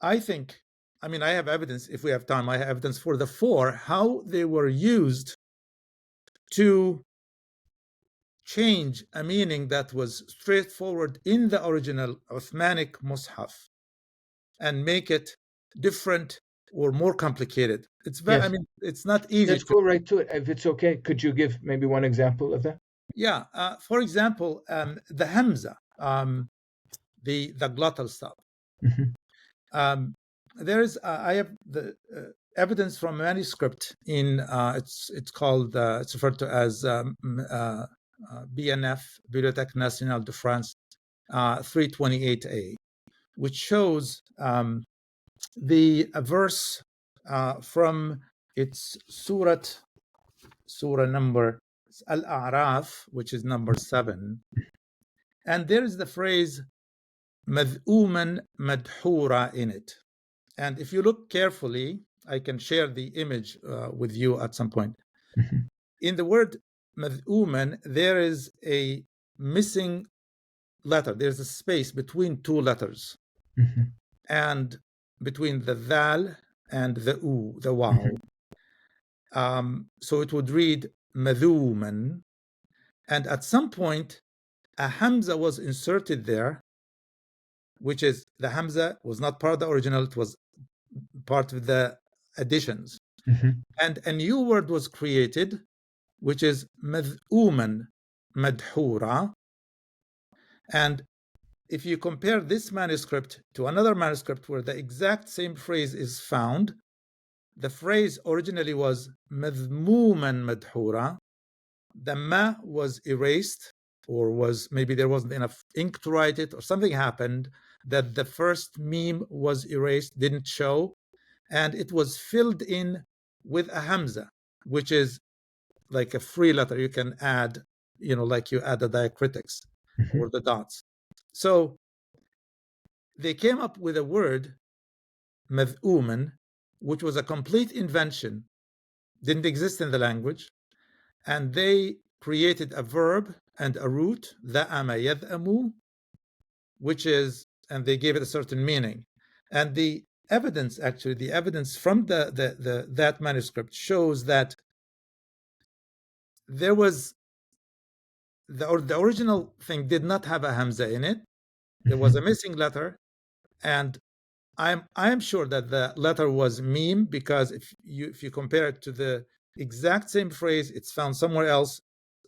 I think, I have evidence, if we have time, I have evidence for the 4, how they were used to change a meaning that was straightforward in the original Uthmanic Mus'haf and make it different or more complicated. It's very, it's not easy. Let's go right to it. If it's okay, could you give maybe one example of that? Yeah. For example, the Hamza, the glottal stop. There is, I have the evidence from a manuscript in, it's called, it's referred to as BNF, Bibliothèque Nationale de France, 328A, which shows the verse from its surah number Al-A'raf, which is number 7. And there is the phrase mad'uman madhura in it. And if you look carefully, I can share the image with you at some point. In the word mad'uman, there is a missing letter. There's a space between 2 letters. And between the dhal and the u, the waw. So it would read madhuman. And at some point, a hamza was inserted there, which is, the hamza was not part of the original, it was part of the additions. And a new word was created, which is madhuman madhura. And if you compare this manuscript to another manuscript where the exact same phrase is found, the phrase originally was madhmuman madhura. The ma was erased, or was, maybe there wasn't enough ink to write it, or something happened that the first meme was erased, didn't show, and it was filled in with a hamza, which is like a free letter you can add, like you add the diacritics or the dots. So they came up with a word, mad'uman, which was a complete invention, didn't exist in the language, and they created a verb and a root, dha'ama yad'amu, which is, and they gave it a certain meaning. And the evidence from that manuscript shows that there was the original thing did not have a hamza in it. There was a missing letter, and I am sure that the letter was meme, because if you compare it to the exact same phrase, it's found somewhere else,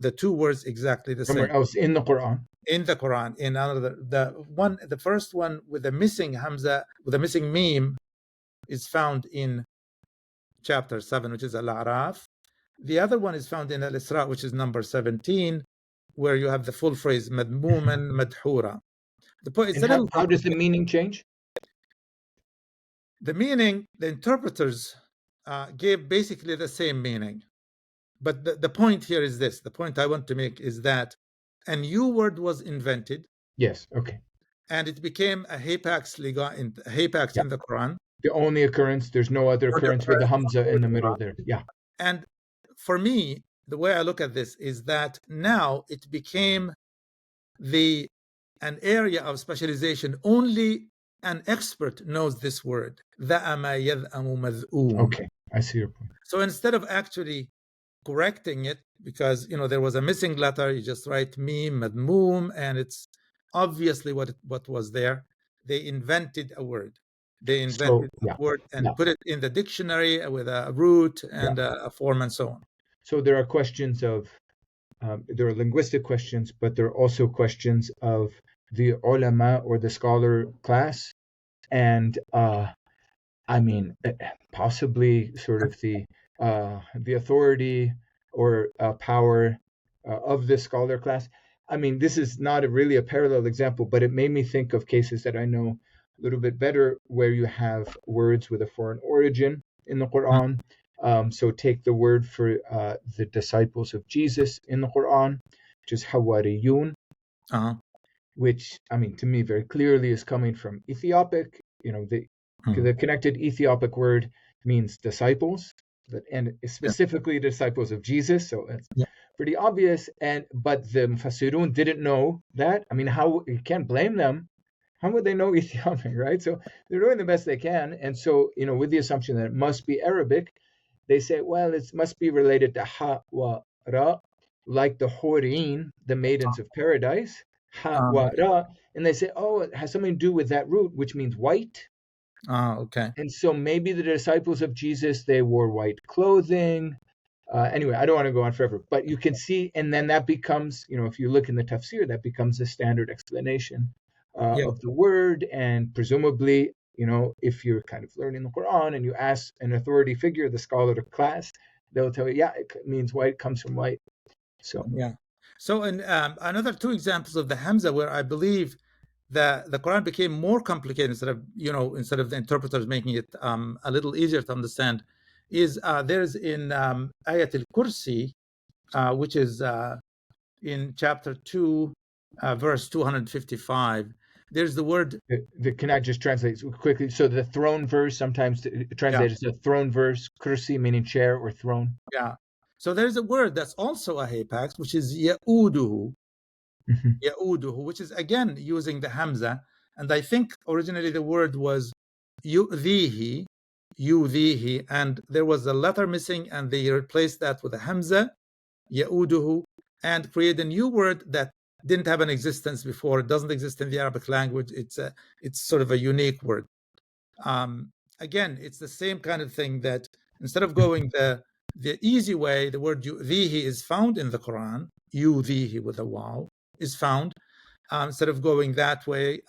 the two words exactly the somewhere same else in the Quran. in the Quran. In another, the first one with the missing hamza, with the missing meme, is found in chapter 7, which is Al-A'raf. The other one is found in Al-Isra, which is number 17, where you have the full phrase madmuman madhura. The point is And how does the meaning change? The meaning, the interpreters gave basically the same meaning. But the point here is this. The point I want to make is that a new word was invented. Yes, okay. And it became a hapax in the Quran. The only occurrence, there's no other occurrence with the hamza in the middle there. Yeah. And for me, the way I look at this is that now it became an area of specialization. Only an expert knows this word. Okay, I see your point. So instead of actually correcting it, because there was a missing letter, you just write mim madmum, and it's obviously what was there. They invented a word. They invented a word and put it in the dictionary with a root and a form and so on. So there are questions of, there are linguistic questions, but there are also questions of the ulama or the scholar class, and I mean, possibly sort of the authority or power of the scholar class. I mean, this is not really a parallel example, but it made me think of cases that I know a little bit better, where you have words with a foreign origin in the Quran. So take the word for the disciples of Jesus in the Quran, which is Hawariyun, which, I mean, to me very clearly is coming from Ethiopic. The connected Ethiopic word means disciples, and specifically disciples of Jesus. So it's pretty obvious. But the Mufassirun didn't know that. I mean, you can't blame them. How would they know Ethiopic, right? So they're doing the best they can. And so, with the assumption that it must be Arabic, they say, well, it must be related to ha wa ra, like the Horin, the maidens of paradise, ha wa ra. And they say, oh, it has something to do with that root, which means white. Okay. And so maybe the disciples of Jesus, they wore white clothing. Anyway, I don't want to go on forever, but you can see, and then that becomes, if you look in the Tafsir, that becomes a standard explanation of the word. And presumably, if you're kind of learning the Quran and you ask an authority figure, the scholar of class, they'll tell you, it means white, comes from white. So So in another two examples of the Hamza, where I believe that the Quran became more complicated instead of the interpreters making it a little easier to understand, is there's in Ayat al-Kursi, which is in chapter 2, verse 255. There's the word. Can I just translate quickly? So the throne verse, sometimes translated as a throne verse, kursi meaning chair or throne. Yeah. So there's a word that's also a hapax, which is ya'uduhu. Ya'uduhu, which is again using the hamza. And I think originally the word was yu'dhihi, and there was a letter missing, and they replaced that with a hamza, ya'uduhu, and created a new word that didn't have an existence before. It doesn't exist in the Arabic language. It's sort of a unique word. Again, it's the same kind of thing, that instead of going the easy way, the word yu'dhihi is found in the Quran. Yu'dhihi with a waw is found. Instead of going that way,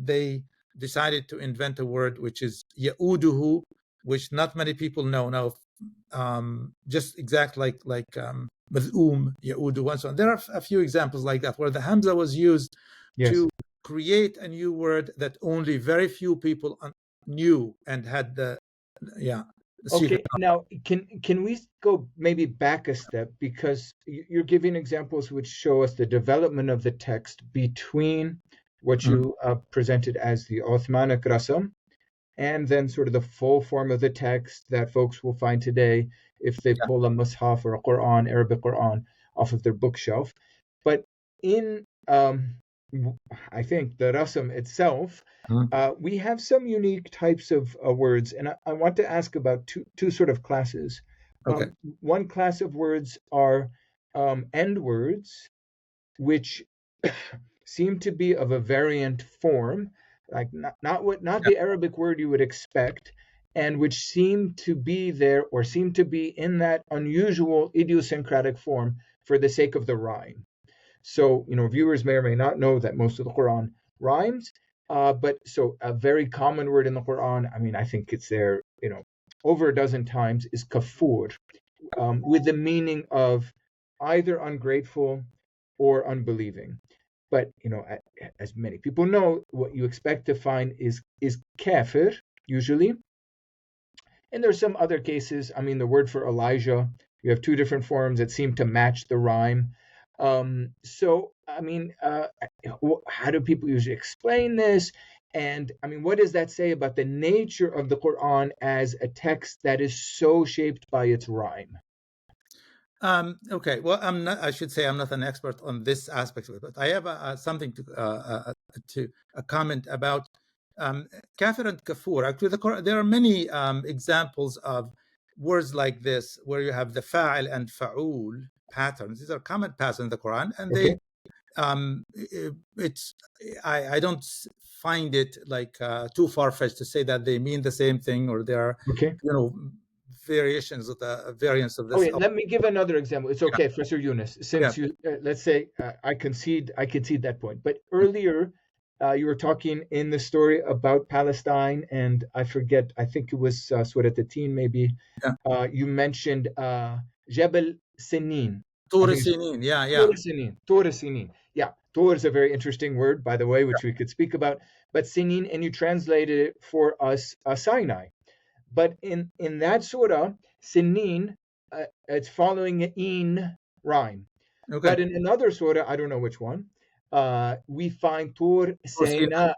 they decided to invent a word which is ya'uduhu, which not many people know now. Just exact like mad'um, ya'udu, and so on. There are a few examples like that where the hamza was used to create a new word that only very few people knew and had the Okay, now can we go maybe back a step, because you're giving examples which show us the development of the text between what you presented as the Uthmanic Rasam and then sort of the full form of the text that folks will find today if they pull a Mus'haf or a Qur'an, Arabic Qur'an, off of their bookshelf. But in I think the Rasam itself, we have some unique types of words, and I want to ask about two sort of classes. One class of words are end words, which seem to be of a variant form, like not the Arabic word you would expect, and which seem to be there or seem to be in that unusual idiosyncratic form for the sake of the rhyme. So, viewers may or may not know that most of the Quran rhymes, but so a very common word in the Quran, I think it's there, over a dozen times, is kafur, with the meaning of either ungrateful or unbelieving. But as many people know, what you expect to find is kafir usually. And there's some other cases. The word for Elijah, you have two different forms that seem to match the rhyme. So, how do people usually explain this? And what does that say about the nature of the Quran as a text that is so shaped by its rhyme? Okay. Well, I should say I'm not an expert on this aspect of it, but I have something to comment about kafir and kafur. Actually, there are many examples of words like this where you have the fa'il and fa'ul patterns. These are common patterns in the Quran, and Okay. I don't find it like too far-fetched to say that they mean the same thing, or there are Okay. variations of the variants of this. Okay, let me give another example. It's okay, Professor Younes, since you let's say I concede that point. But earlier, you were talking in the story about Palestine, and I forget. I think it was Surat At-Tin, maybe. Yeah. You mentioned Jebel Sinin. Tur Sinin, yeah. Tur Sinin. Yeah, Tur is a very interesting word, by the way, which we could speak about. But Sinin, and you translated it for us, Sinai. But in that surah, Sinin, it's following an in rhyme. Okay. But in another surah, I don't know which one, we find Tur Sina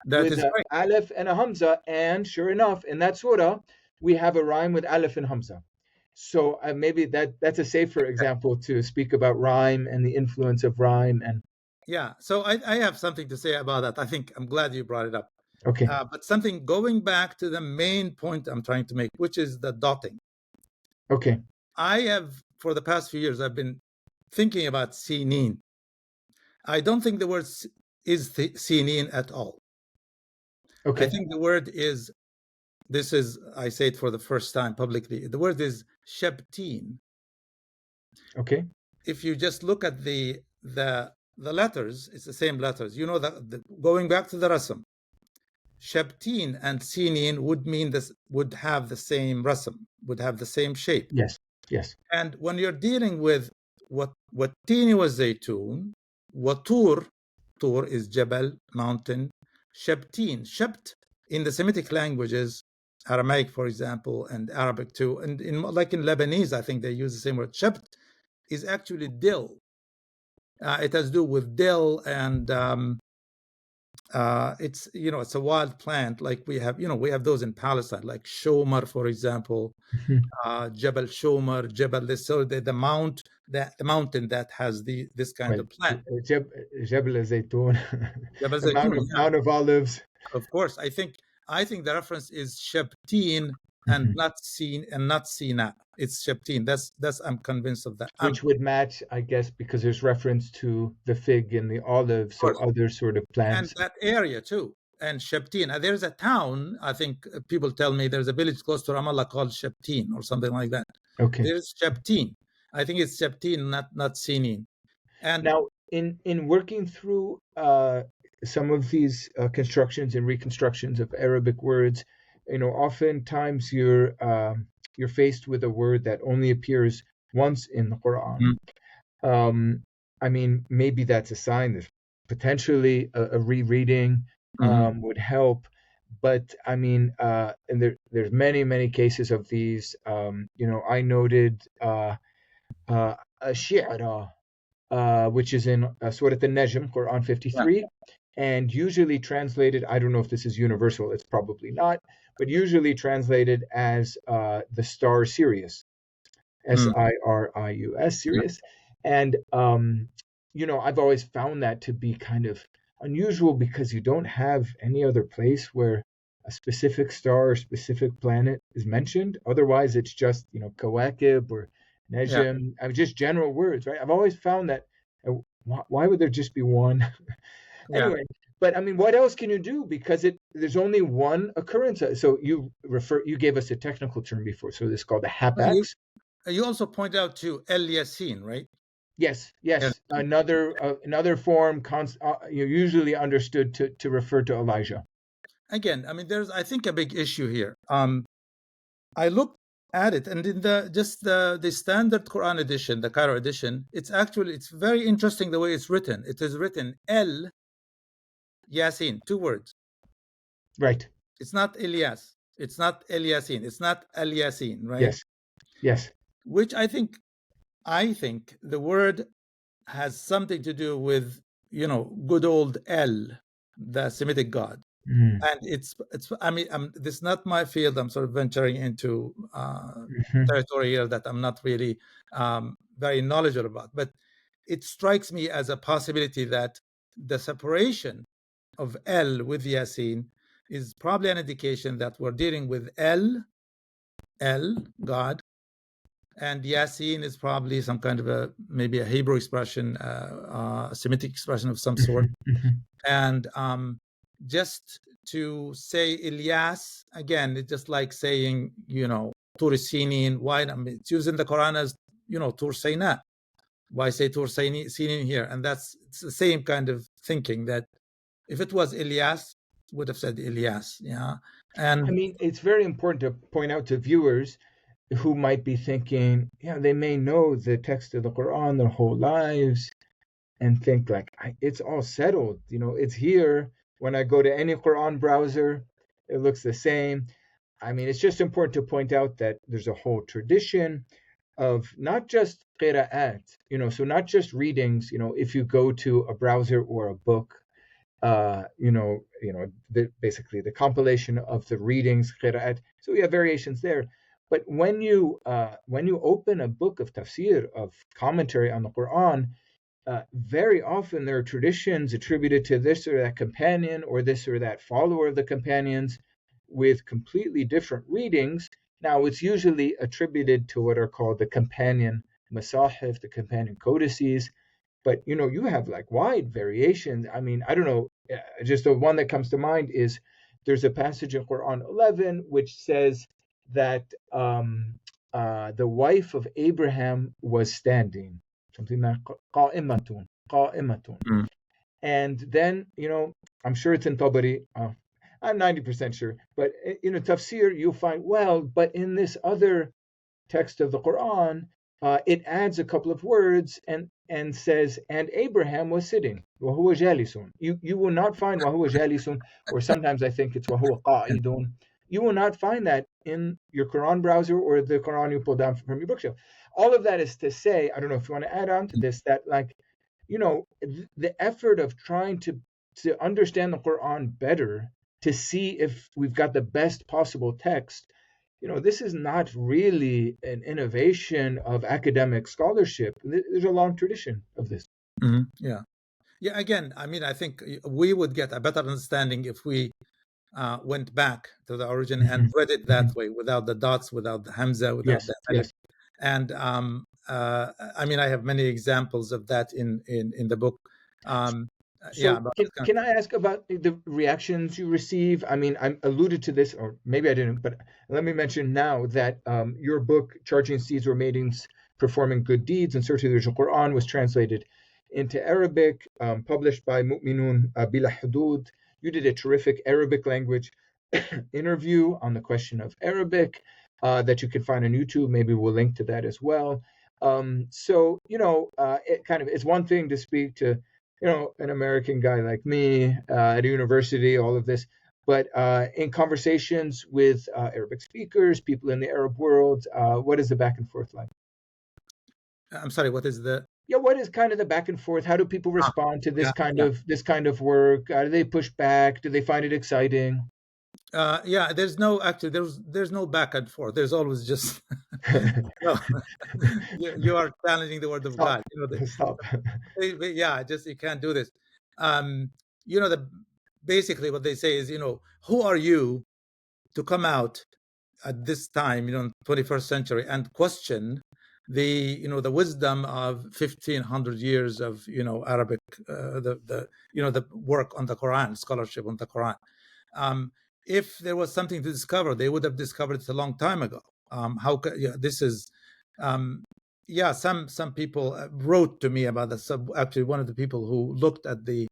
with an Aleph and a Hamza. And sure enough, in that surah, we have a rhyme with Aleph and Hamza. So maybe that's a safer example to speak about rhyme and the influence of rhyme. And yeah, so I have something to say about that. I think I'm glad you brought it up. Okay. But something going back to the main point I'm trying to make, which is the dotting. Okay. I have, for the past few years, I've been thinking about sinin. I don't think the word is sinin at all. Okay. I think the word is, I say it for the first time publicly, the word is shabtin. Okay. If you just look at the letters, it's the same letters. Going back to the rasm, Shabtin and Sinin would have the same rasm, would have the same shape. Yes. And when you're dealing with what Tini was Zaytun, what Tur is Jabal, mountain, Shabtin, Shabt in the Semitic languages, Aramaic, for example, and Arabic too, and like in Lebanese, I think they use the same word. Shabt is actually dill. It has to do with dill, and it's it's a wild plant. Like we have those in Palestine, like Shomer, for example, Jabal Shomer, Jabal this. So the mountain that has this kind of plant. Jabal Zaytun, the Mount of Olives. Of course, I think the reference is Shabtin and not Sina. It's Shabtin. That's I'm convinced of that. Which would match, I guess, because there's reference to the fig and the olive, so other sort of plants. And that area too. And Shabtin. There's a town, I think people tell me there's a village close to Ramallah called Shabtin or something like that. Okay. There's Shabtin. I think it's Shabtin, not Sinin. And now in working through some of these constructions and reconstructions of Arabic words, oftentimes you're faced with a word that only appears once in the Quran. Maybe that's a sign that potentially a rereading would help. But and there's many cases of these. I noted shi'ra, which is in Surah An-Najm, Quran 53, and usually translated, I don't know if this is universal, it's probably not, but usually translated as the star Sirius, Sirius, Sirius. And, I've always found that to be kind of unusual because you don't have any other place where a specific star or specific planet is mentioned. Otherwise, it's just, Kawakib or Najm, just general words, right? I've always found that, why would there just be one? Anyway, But I mean, what else can you do? Because there's only one occurrence. So you gave us a technical term before. So this is called the You, hapax. you also point out to El Yasin, right? Yes, El, yes. Another form usually understood to refer to Elijah. again, I mean, there's, I think, a big issue here. I looked at it, and in the standard Quran edition, the Cairo edition, it's very interesting the way it's written. It is written El Yasin, 2 words. Right. It's not Ilyas. It's not El Yasin. It's not Al Yasin, right? Yes. Yes. Which I think the word has something to do with, good old El, the Semitic god. And it's I mean, this is not my field. I'm sort of venturing into territory here that I'm not really very knowledgeable about. But it strikes me as a possibility that the separation of El with Yasin is probably an indication that we're dealing with El, God, and Yasin is probably some kind of maybe a Hebrew expression, a Semitic expression of some sort. And just to say Ilyas, again, it's just like saying, Tur Sinin. Why? I mean, it's used in the Quran as, Tur Sayna. Why say Tur Sinin here? And it's the same kind of thinking, that if it was Ilyas, would have said Ilyas. Yeah. And I mean, it's very important to point out to viewers who might be thinking, they may know the text of the Quran their whole lives and think like, it's all settled. It's here. When I go to any Quran browser, it looks the same. I mean, it's just important to point out that there's a whole tradition of not just qira'at, so not just readings. If you go to a browser or a book, basically the compilation of the readings, qira'at. So we have variations there. But when you open a book of tafsir, of commentary on the Quran, very often there are traditions attributed to this or that companion or this or that follower of the companions with completely different readings. Now, it's usually attributed to what are called the companion masahif, the companion codices, but you have like wide variations. I mean, I don't know, just the one that comes to mind is there's a passage in Quran 11 which says that the wife of Abraham was standing, something like qa'imatun. And then, I'm sure it's in Tabari, I'm 90% sure, but tafsir, you'll find, but in this other text of the Quran, it adds a couple of words and says, and Abraham was sitting. وَهُوَ جَالِسٌ. You will not find وَهُوَ جَالِسٌ, or sometimes I think it's وَهُوَ قَائِدٌ. You will not find that in your Quran browser or the Quran you pull down from your bookshelf. All of that is to say, I don't know if you want to add on to this, that the effort of trying to understand the Quran better, to see if we've got the best possible text, this is not really an innovation of academic scholarship. There's a long tradition of this. Yeah. Again, I mean, I think we would get a better understanding if we went back to the origin and read it that way, without the dots, without the hamza, without the alif. And I mean, I have many examples of that in the book. Can I ask about the reactions you receive? I mean, I alluded to this, or maybe I didn't, but let me mention now that your book, Charging Seeds or Maidens Performing Good Deeds in Search of the Original Quran, was translated into Arabic, published by Mu'minun Bila Hudud. You did a terrific Arabic language interview on the question of Arabic that you can find on YouTube. Maybe we'll link to that as well. It's one thing to speak to an American guy like me at a university, all of this. But in conversations with Arabic speakers, people in the Arab world, what is the back and forth like? I'm sorry, what is the? What is kind of the back and forth? How do people respond to this kind of work? Do they push back? Do they find it exciting? There's no back and forth. There's always just you are challenging the word of Stop. God. Stop. You can't do this. Basically what they say is, who are you to come out at this time, 21st century, and question the wisdom of 1500 years of Arabic, the work on the Quran, scholarship on the Quran. If there was something to discover, they would have discovered it a long time ago. This is some people wrote to me about this. Actually, one of the people who looked at the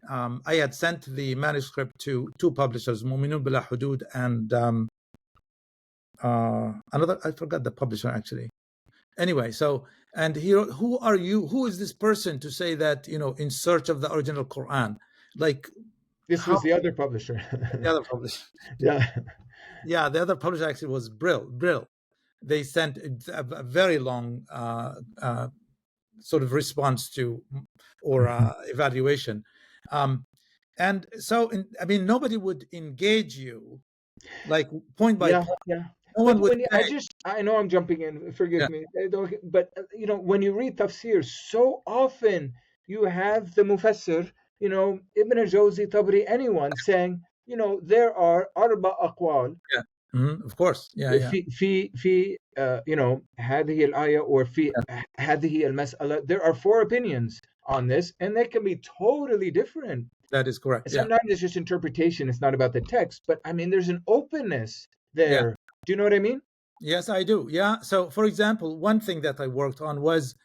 I had sent the manuscript to two publishers, Mu'minun Bila Hudud and another, I forgot the publisher actually. Anyway, and he wrote, who are you? Who is this person to say that, in search of the original Quran? Like, this was the other publisher. The other publisher. Yeah. Yeah, the other publisher actually was Brill. They sent a very long sort of response to or evaluation. And so, nobody would engage you like point by point. Yeah. No one would I know I'm jumping in, forgive me, but when you read Tafsir, so often you have the Mufassir, Ibn Jawzi, Tabri, anyone saying, there are arba aqwal. Yeah. Of course. Yeah. في هذه الآية or في هذه المسألة, there are 4 opinions on this, and they can be totally different. That is correct. Sometimes it's just interpretation. It's not about the text, but there's an openness there. Do you know what I mean? Yes, I do. Yeah. So, for example, one thing that I worked on was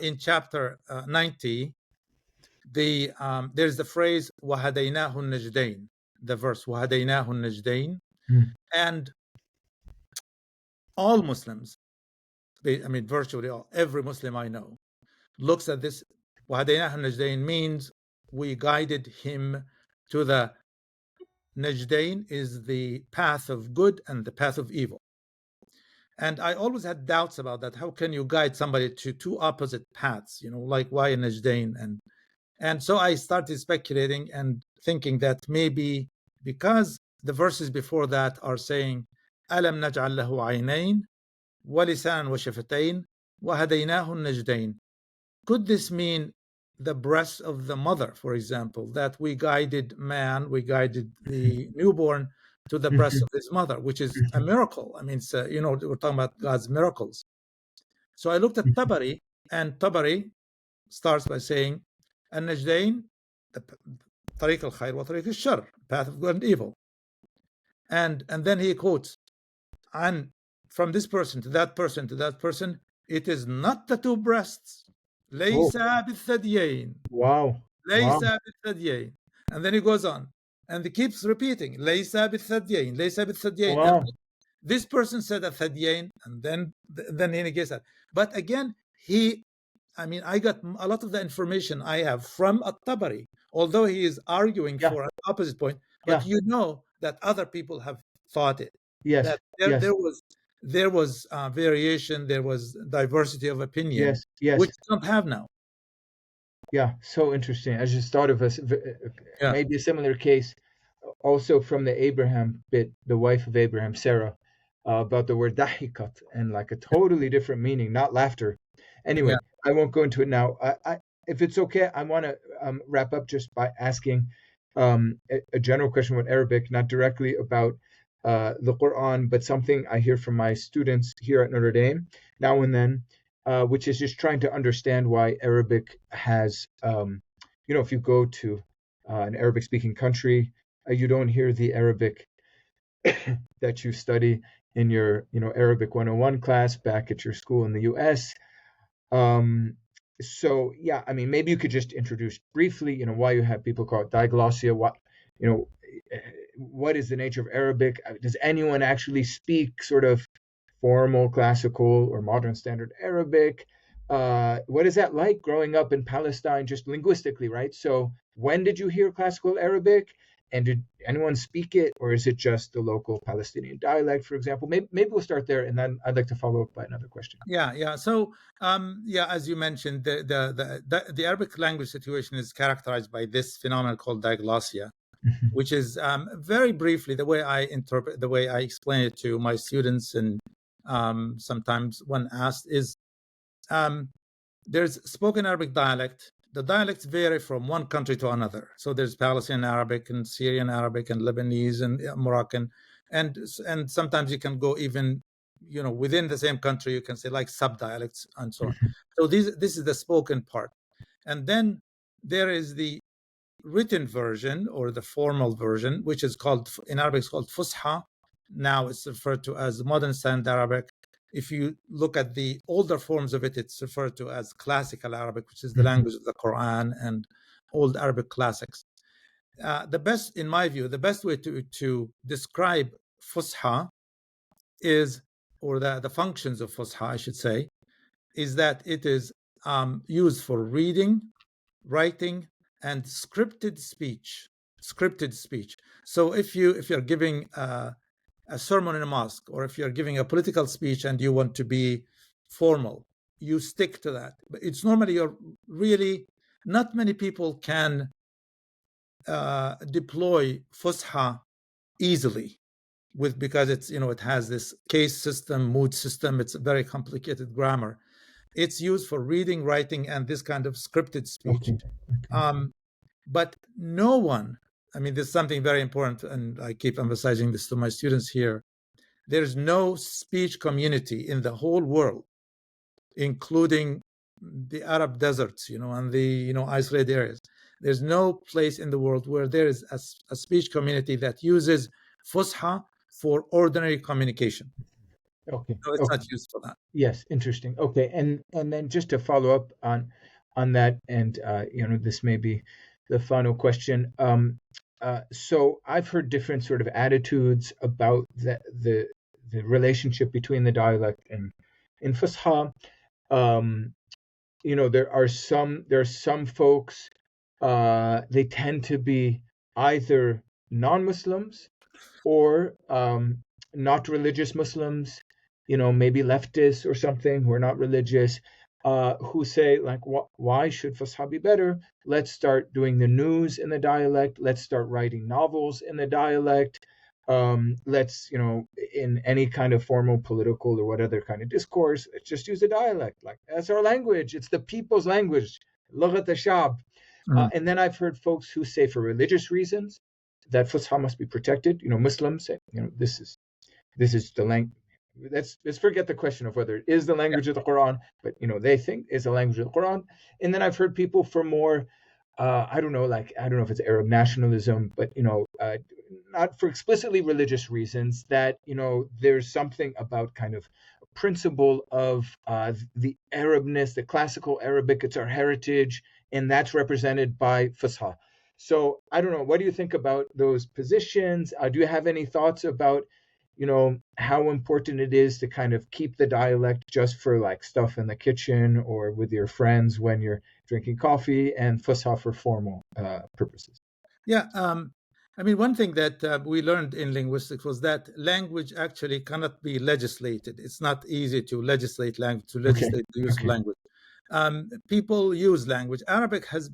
in chapter 90. There's the phrase وَهَدَيْنَاهُ النَّجْدَيْنِ, the verse وَهَدَيْنَاهُ النَّجْدَيْنِ, and all Muslims, virtually all, every Muslim I know, looks at this وَهَدَيْنَاهُ النَّجْدَيْنِ means we guided him to the Najdain is the path of good and the path of evil. And I always had doubts about that. How can you guide somebody to 2 opposite paths? Like why a Najdain? And so I started speculating and thinking that maybe because the verses before that are saying أَلَمْ نَجْعَلْ لَهُ عَيْنَيْن وَلِسَانًا وَشَفَتَيْن وَهَدَيْنَاهُ النَّجْدَيْن. Could this mean the breast of the mother, for example, that we guided the newborn to the breast of his mother, which is a miracle. It's we're talking about God's miracles. So I looked at Tabari, and Tabari starts by saying النجدين, طريق الخير وطريق الشر, path of good and evil. And then he quotes, and from this person to that person to that person, it is not the 2 breasts. ليس بالثديين. Wow. ليس بالثديين. And then he goes on and he keeps repeating ليس بالثديين, ليس بالثديين. Wow. This person said a thadyain, and then he negates that. But again, I got a lot of the information I have from At-Tabari, although he is arguing for an opposite point, but that other people have thought it. Yes. That there was variation, there was diversity of opinion, yes. which we don't have now. Yeah, so interesting. I just thought of maybe a similar case also from the Abraham bit, the wife of Abraham, Sarah, about the word dahikat, and like a totally different meaning, not laughter. Anyway, I won't go into it now. If it's okay, I want to wrap up just by asking a general question about Arabic, not directly about the Quran, but something I hear from my students here at Notre Dame now and then, which is just trying to understand why Arabic has, if you go to an Arabic-speaking country, you don't hear the Arabic that you study in your, Arabic 101 class back at your school in the U.S. So yeah, maybe you could just introduce briefly, why you have people call it diglossia. What is the nature of Arabic? Does anyone actually speak sort of formal, classical, or modern standard Arabic? What is that like growing up in Palestine, just linguistically, right? So when did you hear classical Arabic? And did anyone speak it, or is it just the local Palestinian dialect, for example? Maybe we'll start there, and then I'd like to follow up by another question. Yeah. So, as you mentioned, the Arabic language situation is characterized by this phenomenon called diglossia, which is very briefly the way I explain it to my students, and sometimes when asked is there's spoken Arabic dialect. The dialects vary from one country to another. So there's Palestinian Arabic and Syrian Arabic and Lebanese and Moroccan, and sometimes you can go even within the same country, you can say like subdialects and so on. So this is the spoken part. And then there is the written version or the formal version, which is called, in Arabic, it's called Fusha. Now it's referred to as modern standard Arabic. If you look at the older forms of it, it's referred to as classical Arabic, which is the language of the Quran and old Arabic classics. In my view, the best way to describe Fusha is, or the functions of Fusha, I should say, is that it is used for reading, writing, and scripted speech. So if you're giving a sermon in a mosque, or if you're giving a political speech and you want to be formal, you stick to that. But it's normally, you're really, not many people can deploy Fusha easily, because it's, it has this case system, mood system. It's a very complicated grammar. It's used for reading, writing, and this kind of scripted speech. Okay. But no one, there's something very important, and I keep emphasizing this to my students here. There's no speech community in the whole world, including the Arab deserts, and the, isolated areas. There's no place in the world where there is a speech community that uses Fusha for ordinary communication. Okay. So it's not used for that. Yes, interesting. Okay, and then just to follow up on that, and this may be the final question. So I've heard different sort of attitudes about the relationship between the dialect and in Fusha. There are some folks, they tend to be either non-Muslims or not religious Muslims, maybe leftists or something who are not religious, who say, like, why should Fusha be better? Let's start doing the news in the dialect. Let's start writing novels in the dialect. Let's, in any kind of formal political or what other kind of discourse, let's just use the dialect. Like, that's our language. It's the people's language. Lughat al-Shab. And then I've heard folks who say, for religious reasons, that Fusha must be protected. Muslims say, this is the language. Let's forget the question of whether it is the language of the Quran, but they think it's the language of the Quran. And then I've heard people for more, I don't know if it's Arab nationalism, but not for explicitly religious reasons, that there's something about kind of a principle of the Arabness, the classical Arabic. It's our heritage, and that's represented by Fusha. So I don't know. What do you think about those positions? Do you have any thoughts about how important it is to kind of keep the dialect just for like stuff in the kitchen or with your friends when you're drinking coffee, and Fusha for formal purposes? Yeah. One thing that we learned in linguistics was that language actually cannot be legislated. It's not easy to legislate language, the use of language. People use language. Arabic has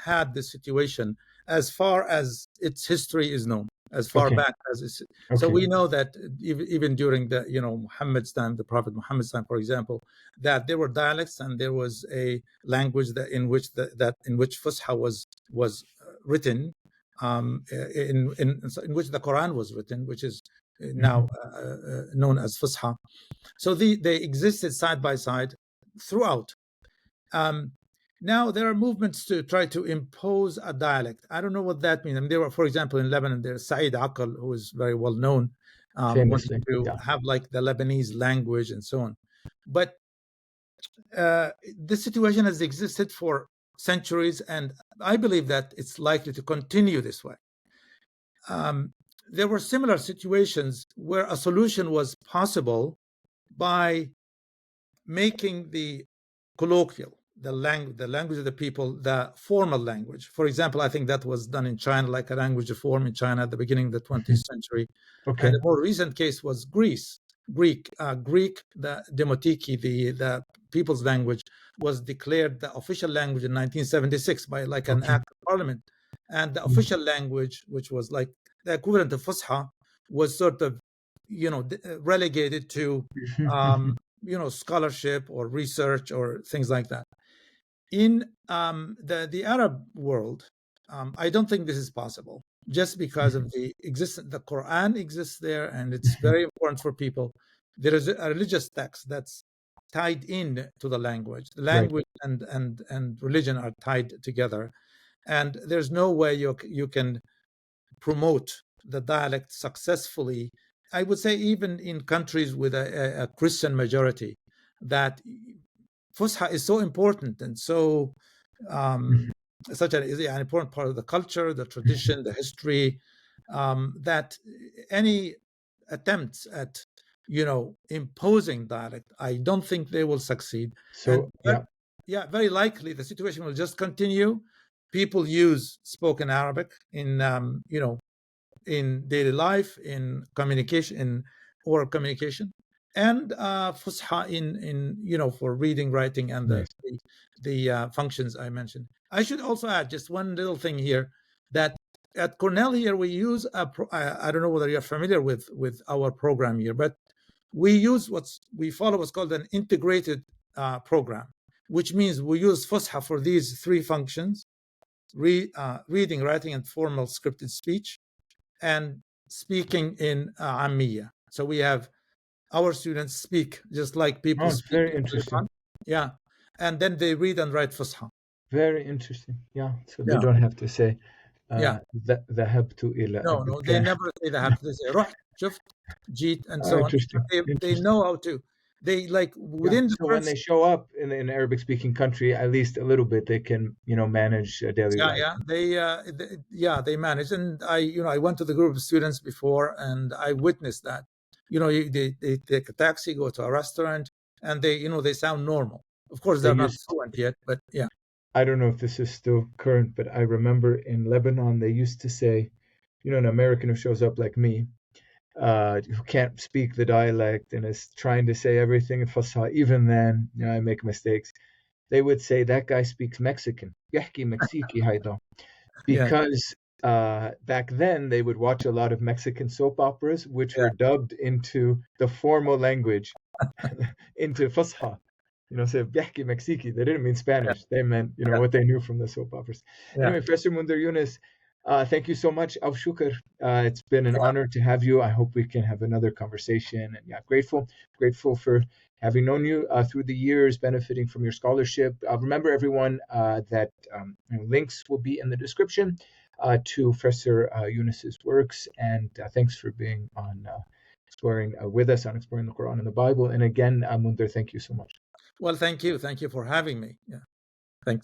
had this situation as far as its history is known, as far back as it's. So we know that even during the Muhammad's time, the Prophet Muhammad's time, for example, that there were dialects and there was a language in which Fusha was written, in which the Quran was written, which is now known as Fusha. So they existed side by side throughout. Now there are movements to try to impose a dialect. I don't know what that means. There were, for example, in Lebanon, there's Saeed Aql, who is very well known, wanted to have like the Lebanese language and so on. But this situation has existed for centuries, and I believe that it's likely to continue this way. There were similar situations where a solution was possible by making the colloquial, the language of the people, the formal language. For example, I think that was done in China, like a language reform in China at the beginning of the 20th century. And a more recent case was Greek. The Demotiki, the people's language, was declared the official language in 1976 by like an act of parliament. And the official language, which was like the equivalent of Fusha, was sort of, relegated to, scholarship or research or things like that. In the Arab world, I don't think this is possible, just because of the existence. The Quran exists there, and it's very important for people. there is a religious text that's tied in to the language. The Right. language and religion are tied together, and there's no way you can promote the dialect successfully. I would say even in countries with a Christian majority, that Fusha is so important and so such an important part of the culture, the tradition, the history, that any attempts at imposing dialect, I don't think they will succeed. So Very likely the situation will just continue. People use spoken Arabic in in daily life, in communication, in oral communication, and Fusha in for reading, writing, and the functions I mentioned. I should also add just one little thing here, that at Cornell here we use I don't know whether you're familiar with our program here, but we follow what's called an integrated program, which means we use Fusha for these three functions: reading, writing, and formal scripted speech, and speaking in Ammiya. So we have our students speak just like people speak. Very interesting. Yeah. And then they read and write Fusha. Very interesting. Yeah. So they don't have to say ذهبت إلى No, they never say ذهبت. They say رحت, شفت, جيت, and so on. They know how to. They within the so when they show up in an Arabic speaking country, at least a little bit, they can manage daily life. They manage. And I went to the group of students before, and I witnessed that. They take a taxi, go to a restaurant, and they sound normal. Of course, they're not fluent yet, but yeah. I don't know if this is still current, but I remember in Lebanon they used to say, an American who shows up like me, who can't speak the dialect and is trying to say everything in Fusha, even then, I make mistakes. They would say that guy speaks Mexican. يحكي مكسيكي هيدا. Because back then they would watch a lot of Mexican soap operas, which were dubbed into the formal language, into Fusha. Say بيحكي مكسيكي. They didn't mean Spanish. They meant, what they knew from the soap operas. Anyway, Professor Munther Younes, thank you so much. Al shukr. It's been an honor to have you. I hope we can have another conversation. And grateful for having known you through the years, benefiting from your scholarship. Remember, everyone, that links will be in the description to Professor Younes's works. And thanks for being on exploring with us on exploring the Quran and the Bible. And again, Munther, thank you so much. Well, thank you. Thank you for having me. Yeah. Thanks.